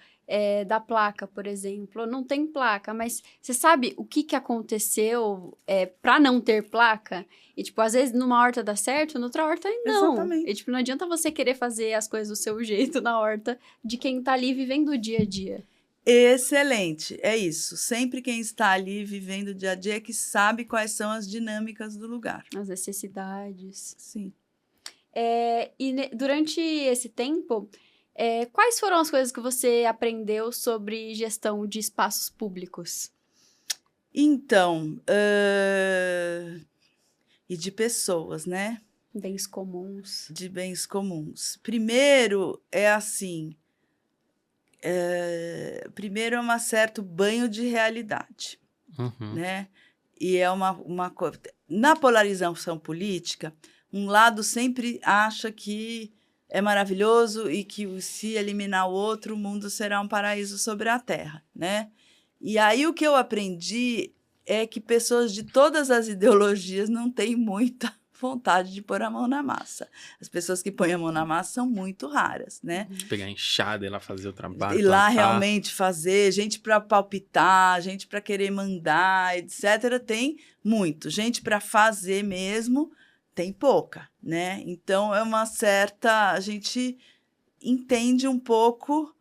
da placa, por exemplo. Não tem placa, mas você sabe o que aconteceu para não ter placa? E, tipo, às vezes numa horta dá certo, noutra horta não. Exatamente. E, tipo, não adianta você querer fazer as coisas do seu jeito na horta de quem tá ali vivendo o dia a dia. Excelente, é isso. Sempre quem está ali vivendo o dia a dia é que sabe quais são as dinâmicas do lugar. As necessidades. Sim. Durante esse tempo, quais foram as coisas que você aprendeu sobre gestão de espaços públicos? Então, e de pessoas, né? Bens comuns. De bens comuns. Primeiro é assim, primeiro é um certo banho de realidade, Uhum. né? E é uma coisa... Na polarização política, um lado sempre acha que é maravilhoso e que se eliminar o outro, o mundo será um paraíso sobre a Terra, né? E aí o que eu aprendi é que pessoas de todas as ideologias não têm muita vontade de pôr a mão na massa. As pessoas que põem a mão na massa são muito raras, né? Pegar a enxada e lá fazer o trabalho. E lá plantar. realmente fazer, gente para palpitar, gente para querer mandar, etc., tem muito. Gente para fazer mesmo, tem pouca, né? Então, é uma certa... A gente entende um pouco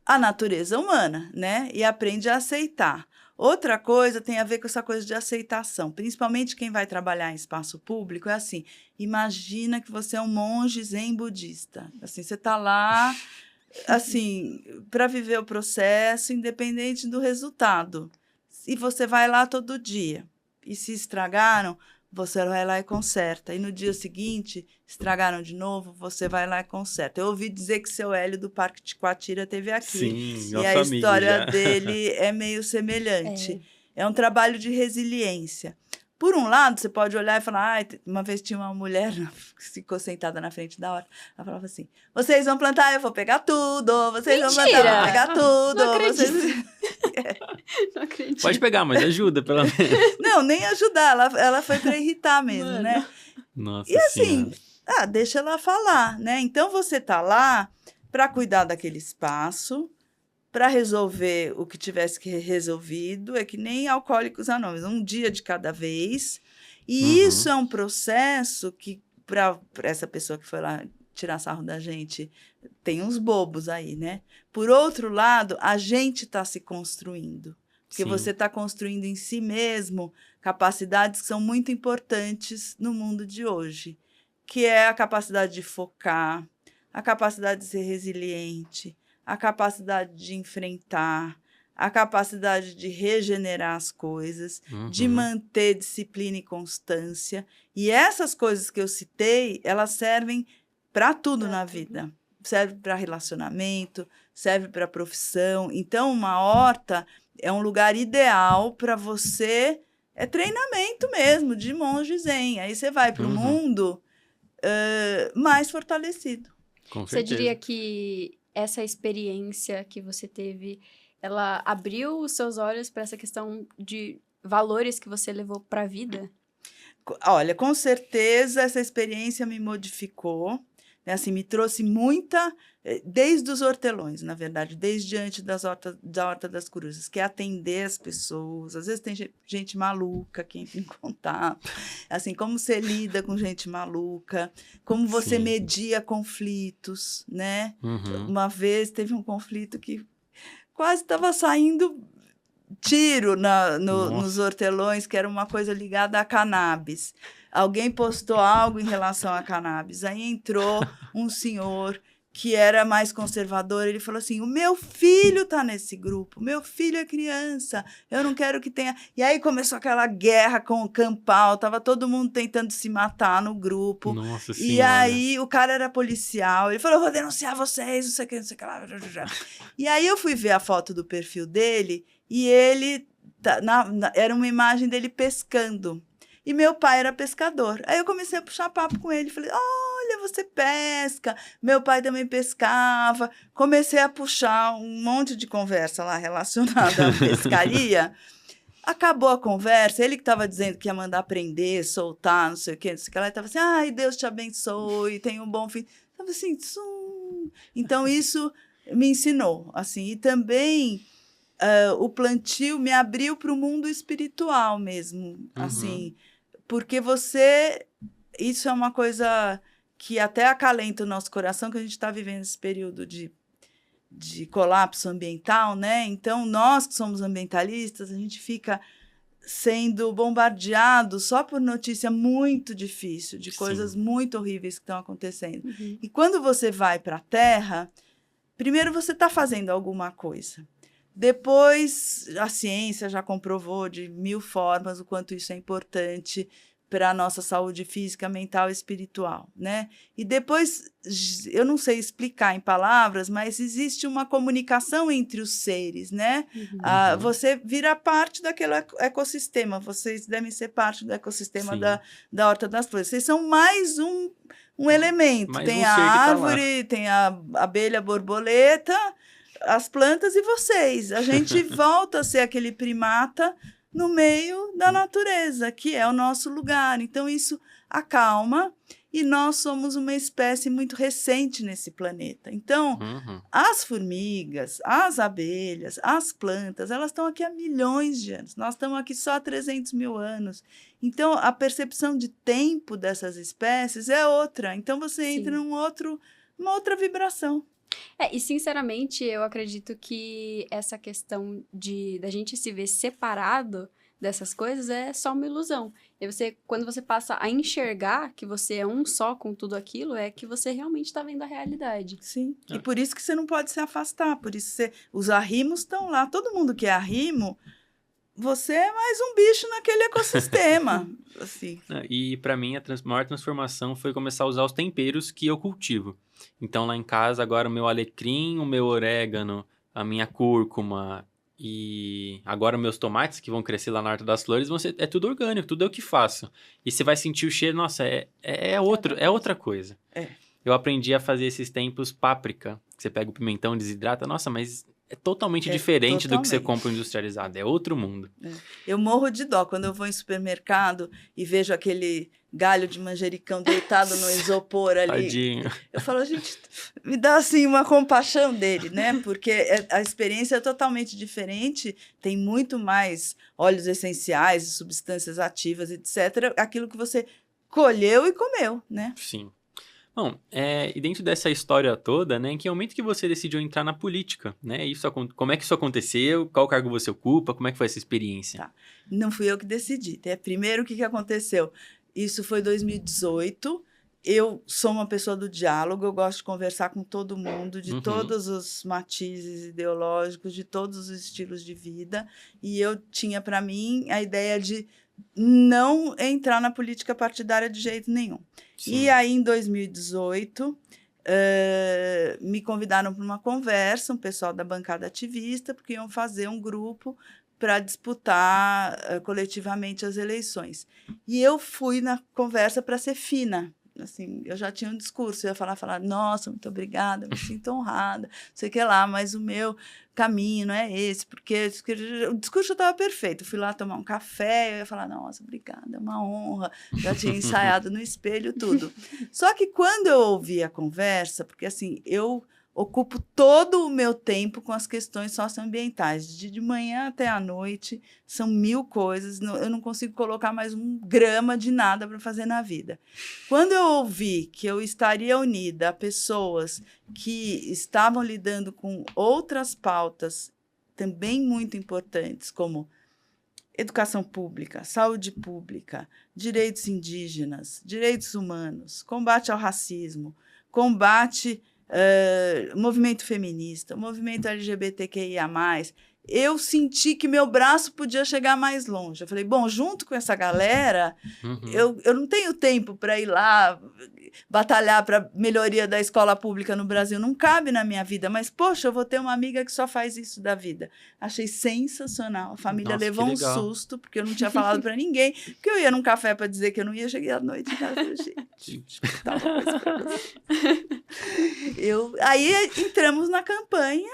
a natureza humana, né? E aprende a aceitar. Outra coisa tem a ver com essa coisa de aceitação, principalmente quem vai trabalhar em espaço público, é assim, imagina que você é um monge zen budista, assim, você está lá, assim, para viver o processo, independente do resultado, e você vai lá todo dia, e se estragaram, você vai lá e conserta, e no dia seguinte, estragaram de novo, você vai lá e conserta. Eu ouvi dizer que seu Hélio do Parque Ticoatira esteve aqui. Sim, E nosso a amigo história já. dele é meio semelhante. É um trabalho de resiliência. Por um lado, você pode olhar e falar... uma vez tinha uma mulher que ficou sentada na frente da horta. Ela falava assim, vocês vão plantar, eu vou pegar tudo. Vocês vão plantar, eu vou pegar tudo. Não acredito. Vocês... Não acredito. Pode pegar, mas ajuda, pelo menos. Não, nem ajudar. Ela foi para irritar mesmo, Mano. né? Nossa E assim, Senhora. deixa ela falar, né? Então, você tá lá para cuidar daquele espaço, para resolver o que tivesse que ser resolvido, é que nem Alcoólicos Anônimos, um dia de cada vez. E isso é um processo que, para essa pessoa que foi lá tirar sarro da gente, tem uns bobos aí, né? Por outro lado, a gente está se construindo. Porque Sim. você está construindo em si mesmo capacidades que são muito importantes no mundo de hoje, que é a capacidade de focar, a capacidade de ser resiliente, a capacidade de enfrentar, a capacidade de regenerar as coisas, de manter disciplina e constância. E essas coisas que eu citei, elas servem para tudo na vida. Serve para relacionamento, serve para profissão. Então, uma horta é um lugar ideal para você... É treinamento mesmo, de monge zen. Aí você vai para o mundo mais fortalecido. Com Você certeza. diria que essa experiência que você teve, ela abriu os seus olhos para essa questão de valores que você levou para a vida? Olha, com certeza essa experiência me modificou, né? Assim, me trouxe muita, desde os hortelões, na verdade, desde antes da Horta das Corujas, que é atender as pessoas. Às vezes tem gente maluca que entra em contato, assim, como você lida com gente maluca, como você Sim. media conflitos, né? Uhum. Uma vez teve um conflito que quase estava saindo tiro nos hortelões, que era uma coisa ligada a cannabis. Alguém postou algo em relação a cannabis. Aí entrou um senhor que era mais conservador, ele falou assim, o meu filho está nesse grupo, meu filho é criança, eu não quero que tenha... E aí começou aquela guerra com o Campal, estava todo mundo tentando se matar no grupo. Nossa E Senhora. aí o cara era policial, ele falou, eu vou denunciar vocês, não sei o que, não sei o que lá. E aí eu fui ver a foto do perfil dele, e ele, era uma imagem dele pescando. E meu pai era pescador. Aí eu comecei a puxar papo com ele. Falei, olha, você pesca. Meu pai também pescava. Comecei a puxar um monte de conversa lá relacionada à pescaria. Acabou a conversa. Ele que estava dizendo que ia mandar prender, soltar, não sei o quê. Não sei o que lá. Ele estava assim, ai, Deus te abençoe, tenha um bom fim. Estava assim, tsum. Então isso me ensinou. Assim, e também... o plantio me abriu para o mundo espiritual mesmo, assim, porque isso é uma coisa que até acalenta o nosso coração, que a gente está vivendo esse período de colapso ambiental, né? Então, nós que somos ambientalistas, a gente fica sendo bombardeado só por notícia muito difícil, de coisas muito horríveis que estão acontecendo. E quando você vai para a Terra, primeiro você está fazendo alguma coisa. Depois, a ciência já comprovou de 1000 formas o quanto isso é importante para a nossa saúde física, mental e espiritual, né? E depois, eu não sei explicar em palavras, mas existe uma comunicação entre os seres, né? Você vira parte daquele ecossistema, vocês devem ser parte do ecossistema da Horta das Flores. Vocês são mais um elemento. Mais tem um a ser que tá árvore, tem a abelha borboleta, as plantas e vocês. A gente volta a ser aquele primata no meio da natureza, que é o nosso lugar. Então, isso acalma, e nós somos uma espécie muito recente nesse planeta. Então, as formigas, as abelhas, as plantas, elas estão aqui há milhões de anos. Nós estamos aqui só há 300 mil anos. Então, a percepção de tempo dessas espécies é outra. Então, você entra numa outra vibração. E sinceramente, eu acredito que essa questão da gente se ver separado dessas coisas é só uma ilusão. E quando você passa a enxergar que você é um só com tudo aquilo, é que você realmente está vendo a realidade. Sim, e por isso que você não pode se afastar, por isso os arrimos estão lá. Todo mundo que é arrimo, você é mais um bicho naquele ecossistema. Assim. E para mim, a maior transformação foi começar a usar os temperos que eu cultivo. Então, lá em casa, agora o meu alecrim, o meu orégano, a minha cúrcuma e agora meus tomates, que vão crescer lá na Horta das Flores, é tudo orgânico, tudo eu que faço. E você vai sentir o cheiro, nossa, é outra coisa. Eu aprendi a fazer esses tempos páprica, que você pega o pimentão, desidrata, nossa, mas é totalmente diferente do que você compra industrializado, é outro mundo. Eu morro de dó quando eu vou em supermercado e vejo aquele galho de manjericão deitado no isopor ali. Tadinho. Eu falo, gente, me dá assim uma compaixão dele, né? Porque a experiência é totalmente diferente, tem muito mais óleos essenciais, substâncias ativas, etc. Aquilo que você colheu e comeu, né? Sim. Bom, e dentro dessa história toda, né, em que momento que você decidiu entrar na política, né? Como é que isso aconteceu? Qual cargo você ocupa? Como é que foi essa experiência? Tá. Não fui eu que decidi. Primeiro, o que aconteceu? Isso foi 2018. Eu sou uma pessoa do diálogo, eu gosto de conversar com todo mundo, de todos os matizes ideológicos, de todos os estilos de vida. E eu tinha para mim a ideia de não entrar na política partidária de jeito nenhum. Sim. E aí, em 2018, me convidaram para uma conversa, um pessoal da bancada ativista, porque iam fazer um grupo para disputar coletivamente as eleições. E eu fui na conversa para ser fina. Assim, eu já tinha um discurso, eu ia falar, nossa, muito obrigada, me sinto honrada, não sei o que lá, mas o meu caminho não é esse, porque o discurso estava perfeito. Eu fui lá tomar um café, eu ia falar, nossa, obrigada, é uma honra, já tinha ensaiado no espelho, tudo. Só que quando eu ouvi a conversa, porque assim, eu ocupo todo o meu tempo com as questões socioambientais. De manhã até à noite, são 1000 coisas. Eu não consigo colocar mais 1 grama de nada para fazer na vida. Quando eu ouvi que eu estaria unida a pessoas que estavam lidando com outras pautas também muito importantes, como educação pública, saúde pública, direitos indígenas, direitos humanos, combate ao racismo, combate movimento feminista, movimento LGBTQIA+, eu senti que meu braço podia chegar mais longe. Eu falei, bom, junto com essa galera, eu não tenho tempo para ir lá batalhar para melhoria da escola pública no Brasil. Não cabe na minha vida. Mas, poxa, eu vou ter uma amiga que só faz isso da vida. Achei sensacional. A família levou um susto, porque eu não tinha falado para ninguém. Porque eu ia num café para dizer que eu não ia. Cheguei à noite em casa e falei, gente, tá uma coisa pra você. Aí entramos na campanha.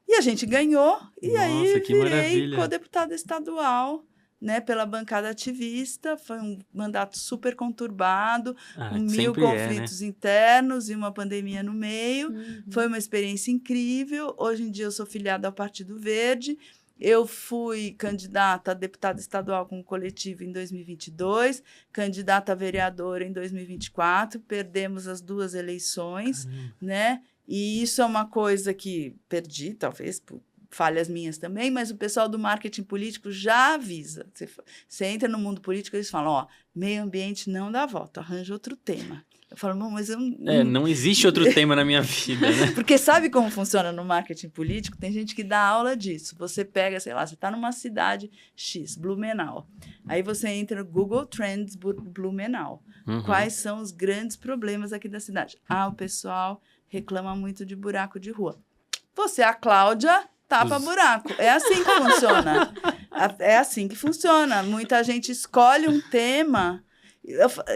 E a gente ganhou, e aí virei co-deputada estadual, né, pela bancada ativista. Foi um mandato super conturbado, 1000 conflitos internos e uma pandemia no meio. Foi uma experiência incrível. Hoje em dia eu sou filiada ao Partido Verde. Eu fui candidata a deputada estadual com o coletivo em 2022, candidata a vereadora em 2024, perdemos as 2 eleições, né? E isso é uma coisa que perdi, talvez, por falhas minhas também, mas o pessoal do marketing político já avisa. Você entra no mundo político, eles falam, meio ambiente não dá voto, arranja outro tema. Eu falo, mas eu... não existe outro tema na minha vida, né? Porque sabe como funciona no marketing político? Tem gente que dá aula disso. Você pega, sei lá, você está numa cidade X, Blumenau. Aí você entra no Google Trends Blumenau. Quais são os grandes problemas aqui da cidade? O pessoal reclama muito de buraco de rua. Você, a Cláudia, tapa buraco. É assim que funciona. É assim que funciona. Muita gente escolhe um tema...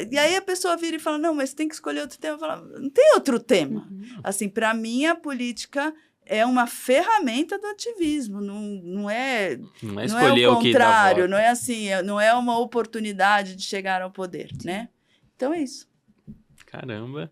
E aí a pessoa vira e fala, não, mas tem que escolher outro tema. Eu falo, não tem outro tema. Assim, para mim, a política é uma ferramenta do ativismo. Não é escolher o contrário, que dá voto. Não é assim, não é uma oportunidade de chegar ao poder, né? Então é isso. Caramba.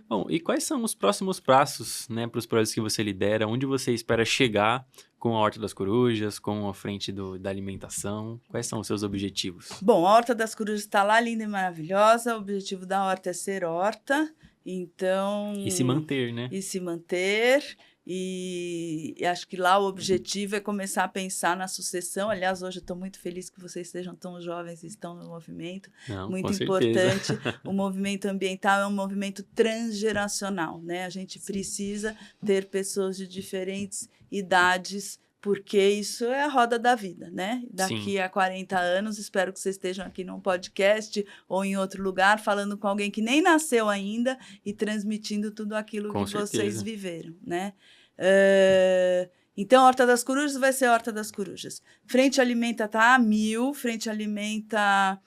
Bom, e quais são os próximos passos, né, para os projetos que você lidera? Onde você espera chegar com a Horta das Corujas, com a frente da alimentação? Quais são os seus objetivos? Bom, a Horta das Corujas está lá, linda e maravilhosa. O objetivo da horta é ser horta. Então... E se manter, né? E se manter. E acho que lá o objetivo é começar a pensar na sucessão. Aliás, hoje eu estou muito feliz que vocês sejam tão jovens e estão no movimento. Muito importante. O movimento ambiental é um movimento transgeracional, né? A gente precisa ter pessoas de diferentes idades, porque isso é a roda da vida, né? Daqui a 40 anos, espero que vocês estejam aqui num podcast ou em outro lugar, falando com alguém que nem nasceu ainda e transmitindo tudo aquilo que vocês viveram, né? Então, a Horta das Corujas vai ser a Horta das Corujas. Frente Alimenta está a 1000, Frente Alimenta...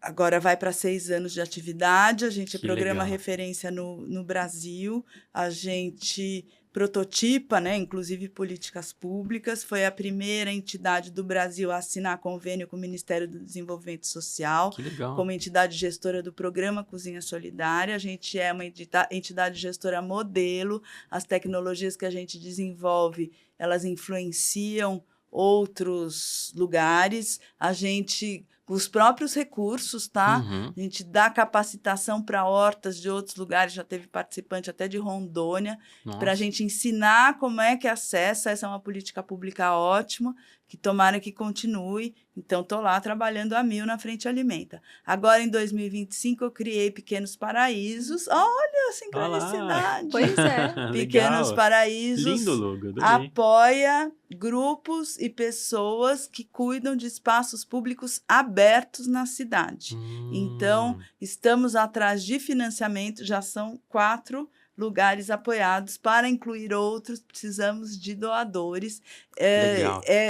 Agora vai para 6 anos de atividade, a gente programa referência no Brasil, a gente prototipa, né, inclusive políticas públicas, foi a primeira entidade do Brasil a assinar convênio com o Ministério do Desenvolvimento Social, como entidade gestora do programa Cozinha Solidária. A gente é uma entidade gestora modelo, as tecnologias que a gente desenvolve, elas influenciam outros lugares, a gente... os próprios recursos, tá? A gente dá capacitação para hortas de outros lugares, já teve participante até de Rondônia, para a gente ensinar como é que acessa. Essa é uma política pública ótima, que tomara que continue. Então, estou lá trabalhando a 1000 na Frente Alimenta. Agora, em 2025, eu criei Pequenos Paraísos. Olha a sincronicidade! Pois é. Pequenos Paraísos. Lindo logo, adorei. Apoia grupos e pessoas que cuidam de espaços públicos abertos na cidade. Então, estamos atrás de financiamento, já são 4 lugares apoiados. Para incluir outros, precisamos de doadores.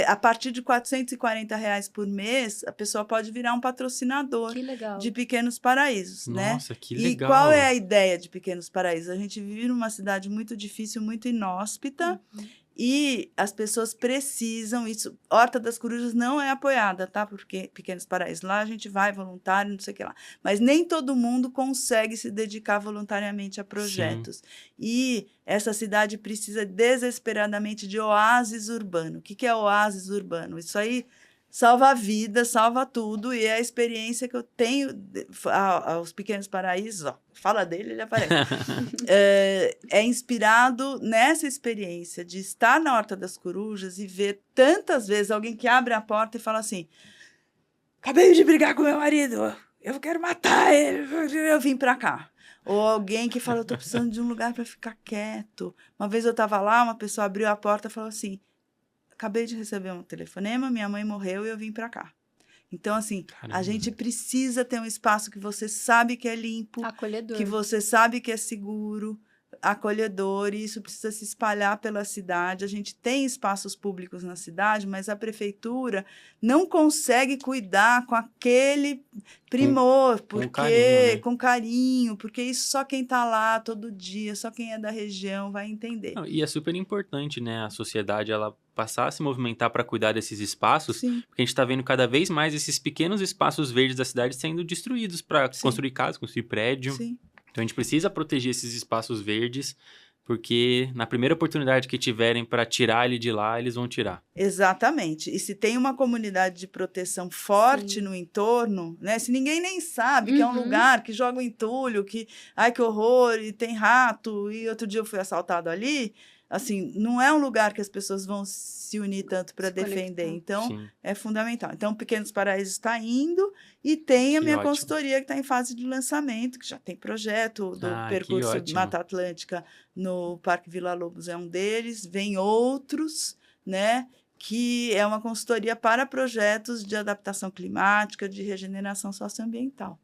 A partir de R$440 por mês, a pessoa pode virar um patrocinador de Pequenos Paraísos. Nossa, né? Que legal! E qual é a ideia de Pequenos Paraísos? A gente vive numa cidade muito difícil, muito inóspita, e as pessoas precisam, isso, Horta das Corujas não é apoiada, tá? Porque Pequenos Paraísos, lá a gente vai voluntário, não sei o que lá. Mas nem todo mundo consegue se dedicar voluntariamente a projetos. E essa cidade precisa desesperadamente de oásis urbano. O que é oásis urbano? Isso aí salva a vida, salva tudo, e é a experiência que eu tenho aos Pequenos Paraísos, fala dele, ele aparece. É inspirado nessa experiência de estar na Horta das Corujas e ver tantas vezes alguém que abre a porta e fala assim, acabei de brigar com meu marido, eu quero matar ele, eu vim para cá. Ou alguém que fala, eu tô precisando de um lugar para ficar quieto. Uma vez eu estava lá, uma pessoa abriu a porta e falou assim, acabei de receber um telefonema, minha mãe morreu e eu vim para cá. Então, assim, Caramba. a gente precisa ter um espaço que você sabe que é limpo, Acolhedor. que você sabe que é seguro, acolhedor, e isso precisa se espalhar pela cidade. A gente tem espaços públicos na cidade, mas a prefeitura não consegue cuidar com aquele primor, porque carinho, né? com carinho, porque isso só quem está lá todo dia, só quem é da região vai entender. Não, e é super importante, né, a sociedade, ela passar a se movimentar para cuidar desses espaços, Sim, porque a gente está vendo cada vez mais esses pequenos espaços verdes da cidade sendo destruídos para Sim. construir casas, construir prédio. sim. Então a gente precisa proteger esses espaços verdes, porque na primeira oportunidade que tiverem para tirar ele de lá, eles vão tirar. Exatamente. E se tem uma comunidade de proteção forte Sim. no entorno, né? Se ninguém nem sabe que é um Uhum. lugar que joga entulho, que ai que horror, e tem rato, e outro dia eu fui assaltado ali, assim, não é um lugar que as pessoas vão se unir tanto para Se defender. conectar. Então, Sim. é fundamental. Então, Pequenos Paraísos está indo e tem a Que minha ótimo. consultoria que está em fase de lançamento, que já tem projeto do Ah, que percurso ótimo. Mata Atlântica no Parque Vila Lobos, é um deles. Vem outros, né? Que é uma consultoria para projetos de adaptação climática, de regeneração socioambiental.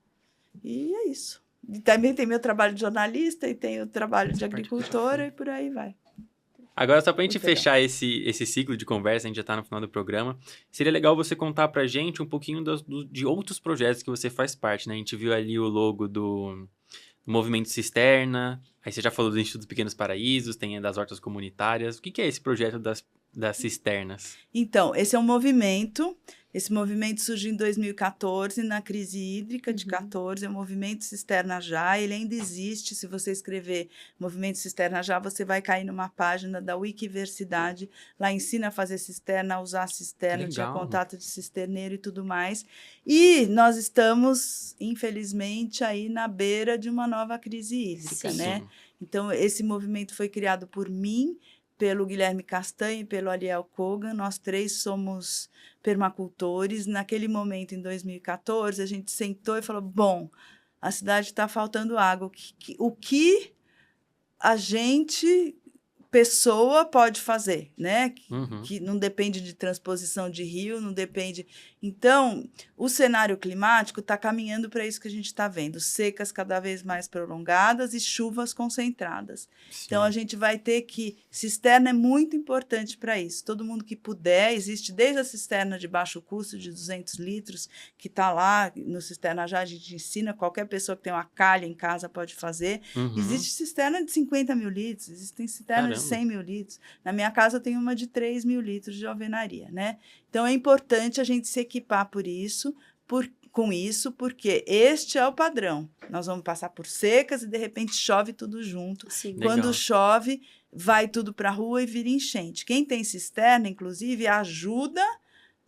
E é isso. E também tem meu trabalho de jornalista e tem o trabalho de Essa parte que eu já agricultora falei. e por aí vai. Agora, só pra gente Muito legal. fechar esse ciclo de conversa, a gente já tá no final do programa, seria legal você contar pra gente um pouquinho de outros projetos que você faz parte, né? A gente viu ali o logo do Movimento Cisterna, aí você já falou do Instituto Pequenos Paraísos, tem a das hortas comunitárias. O que é esse projeto das cisternas? Então, esse é um movimento. Esse movimento surgiu em 2014, na crise hídrica de Uhum. 14. É o Movimento Cisterna Já. Ele ainda existe. Se você escrever Movimento Cisterna Já, você vai cair numa página da Wikiversidade. Lá ensina a fazer cisterna, a usar cisterna, tinha Legal. contato de cisterneiro e tudo mais. E nós estamos, infelizmente, aí na beira de uma nova crise hídrica, Sim. né? Então, esse movimento foi criado por mim, pelo Guilherme Castanho e pelo Ariel Kogan. Nós três somos permacultores. Naquele momento, em 2014, a gente sentou e falou, bom, a cidade está faltando água. O que a gente, pessoa, pode fazer, né? Uhum. Que não depende de transposição de rio, não depende... Então, o cenário climático está caminhando para isso que a gente está vendo. Secas cada vez mais prolongadas e chuvas concentradas. Sim. Então, a gente vai ter que... Cisterna é muito importante para isso. Todo mundo que puder, existe desde a cisterna de baixo custo, de 200 litros, que está lá no Cisterna Já, a gente ensina, qualquer pessoa que tem uma calha em casa pode fazer. Uhum. Existe cisterna de 50 mil litros, existem cisternas de Caramba. 100 mil litros. Na minha casa, eu tenho uma de 3 mil litros de alvenaria, né? Então, é importante a gente se equipar com isso, porque este é o padrão. Nós vamos passar por secas e, de repente, chove tudo junto. Sim. Legal. Quando chove, vai tudo para a rua e vira enchente. Quem tem cisterna, inclusive, ajuda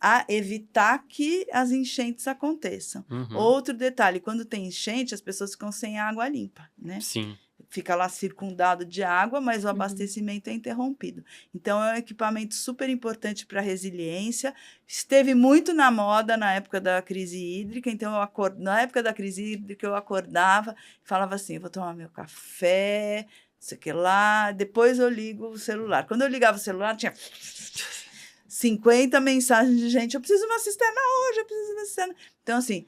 a evitar que as enchentes aconteçam. Uhum. Outro detalhe, quando tem enchente, as pessoas ficam sem água limpa, né? Sim. Fica lá circundado de água, mas o abastecimento é interrompido. Então, é um equipamento super importante para a resiliência. Esteve muito na moda na época da crise hídrica. Então, na época da crise hídrica, eu acordava e falava assim, eu vou tomar meu café, não sei o que lá, depois eu ligo o celular. Quando eu ligava o celular, tinha 50 mensagens de gente, eu preciso de uma cisterna hoje, eu preciso de uma cisterna. Então, assim,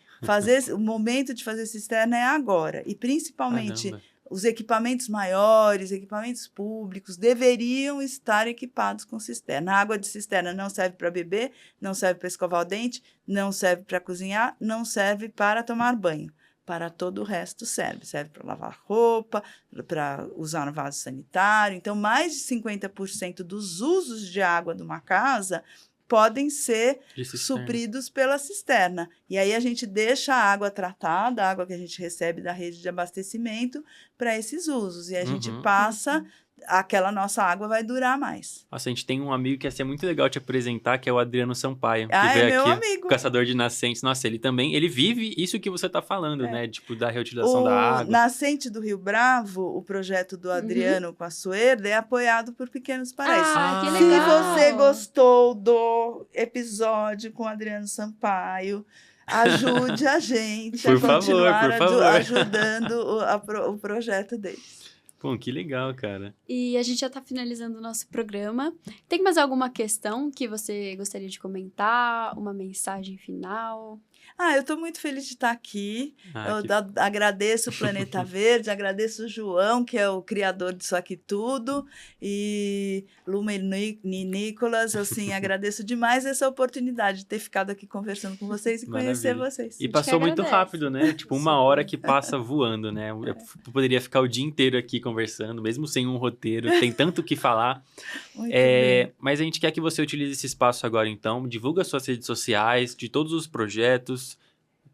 o momento de fazer cisterna é agora. E, principalmente... Caramba. Os equipamentos maiores, equipamentos públicos, deveriam estar equipados com cisterna. A água de cisterna não serve para beber, não serve para escovar o dente, não serve para cozinhar, não serve para tomar banho. Para todo o resto serve. Serve para lavar roupa, para usar no vaso sanitário. Então, mais de 50% dos usos de água de uma casa podem ser De cisterna. supridos pela cisterna. E aí a gente deixa a água tratada, a água que a gente recebe da rede de abastecimento, para esses usos. E a gente Uhum. passa, aquela nossa água vai durar mais. Nossa, a gente tem um amigo que ia ser muito legal te apresentar, que é o Adriano Sampaio. Ah, que é veio meu aqui, amigo. caçador de nascentes. Nossa, ele vive isso que você tá falando, É. né? Tipo, da reutilização O da água. Nascente do Rio Bravo, o projeto do Adriano com a Suerda, é apoiado por Pequenos Paraísos. Ah, que Ah. Se legal. você gostou do episódio com o Adriano Sampaio, ajude a gente Por a favor, continuar por favor. ajudando o projeto deles. Pô, que legal, cara. E a gente já está finalizando o nosso programa. Tem mais alguma questão que você gostaria de comentar? Uma mensagem final? Eu estou muito feliz de estar aqui. Ah, Agradeço o Planeta Verde, agradeço o João, que é o criador disso aqui tudo, e Lumen e Nicolas, assim, agradeço demais essa oportunidade de ter ficado aqui conversando com vocês e conhecer Maravilha. vocês. E passou muito agradece. rápido, né? Tipo, uma hora que passa voando, né? Eu poderia ficar o dia inteiro aqui conversando, mesmo sem um roteiro. Tem tanto o que falar. Muito bem. Mas a gente quer que você utilize esse espaço agora, então. Divulga suas redes sociais, de todos os projetos.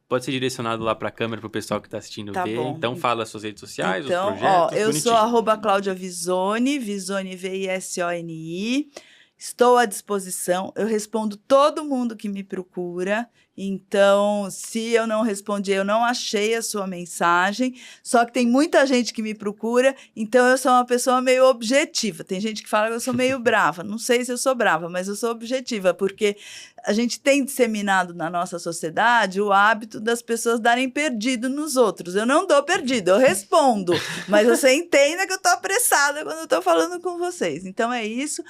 Pode ser direcionado lá para a câmera, para o pessoal que está assistindo Tá ver. bom. Então, fala as suas redes sociais, Então, os projetos. eu bonitinho. sou @Cláudia Visoni, Visoni Visoni. Estou à disposição. Eu respondo todo mundo que me procura. Então, se eu não respondi, eu não achei a sua mensagem. Só que tem muita gente que me procura, então eu sou uma pessoa meio objetiva. Tem gente que fala que eu sou meio brava. Não sei se eu sou brava, mas eu sou objetiva, porque a gente tem disseminado na nossa sociedade o hábito das pessoas darem perdido nos outros. Eu não dou perdido, eu respondo. Mas você entenda que eu estou apressada quando eu estou falando com vocês. Então é isso,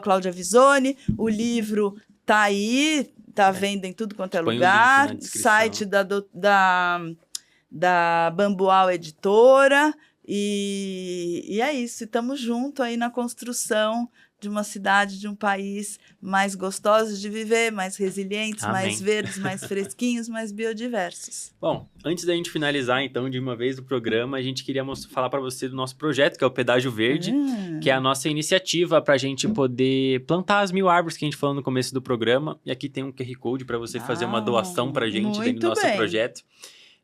@Cláudia Visoni. O livro tá aí, tá à venda em tudo quanto é Põe o link lugar. na descrição. Site da Bambual Editora. E é isso, estamos juntos aí na construção de uma cidade, de um país mais gostosos de viver, mais resilientes, Amém. mais verdes, mais fresquinhos, mais biodiversos. Bom, antes da gente finalizar, então, de uma vez o programa, a gente queria falar para você do nosso projeto, que é o Pedágio Verde, que é a nossa iniciativa para a gente poder plantar as 1000 árvores que a gente falou no começo do programa. E aqui tem um QR Code para você fazer uma doação para a gente dentro do nosso projeto.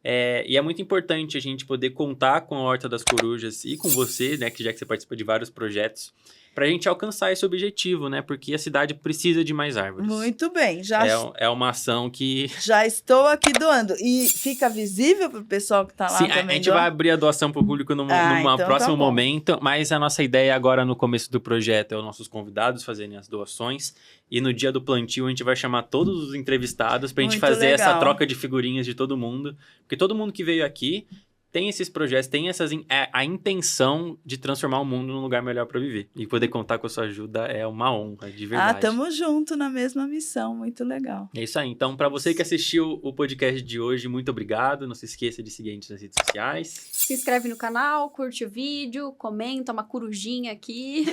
E é muito importante a gente poder contar com a Horta das Corujas e com você, né, já que você participa de vários projetos, para a gente alcançar esse objetivo, né? Porque a cidade precisa de mais árvores. Muito bem, É uma ação que... já estou aqui doando. E fica visível para o pessoal que está lá Sim, também? a gente vai abrir a doação para o público num então próximo tá bom. momento, mas a nossa ideia agora no começo do projeto é os nossos convidados fazerem as doações, e no dia do plantio a gente vai chamar todos os entrevistados para a gente Muito fazer essa legal. troca de figurinhas de todo mundo, porque todo mundo que veio aqui tem esses projetos, tem a intenção de transformar o mundo num lugar melhor para viver, e poder contar com a sua ajuda é uma honra, de verdade. Estamos juntos na mesma missão, muito legal. É isso aí. Então, para você que assistiu o podcast de hoje, muito obrigado. Não se esqueça de seguir a gente nas redes sociais. Se inscreve no canal, curte o vídeo, comenta uma corujinha aqui,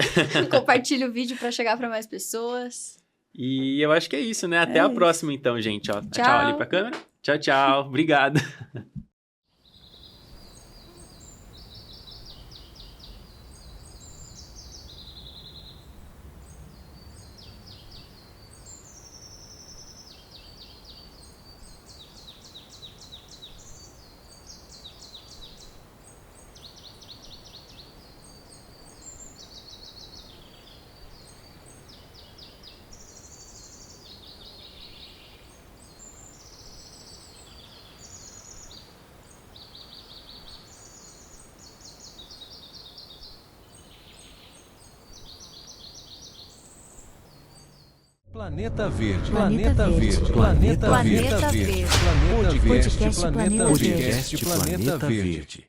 compartilha o vídeo para chegar para mais pessoas. E eu acho que é isso, né? Até a próxima, então, gente. Ó, tchau ali pra câmera. Tchau, tchau. Obrigado. Planeta Verde. Planeta Verde. Planeta Planeta Verde. Verde. Planeta Verde. Podcast Planeta Podcast Verde. Planeta Verde.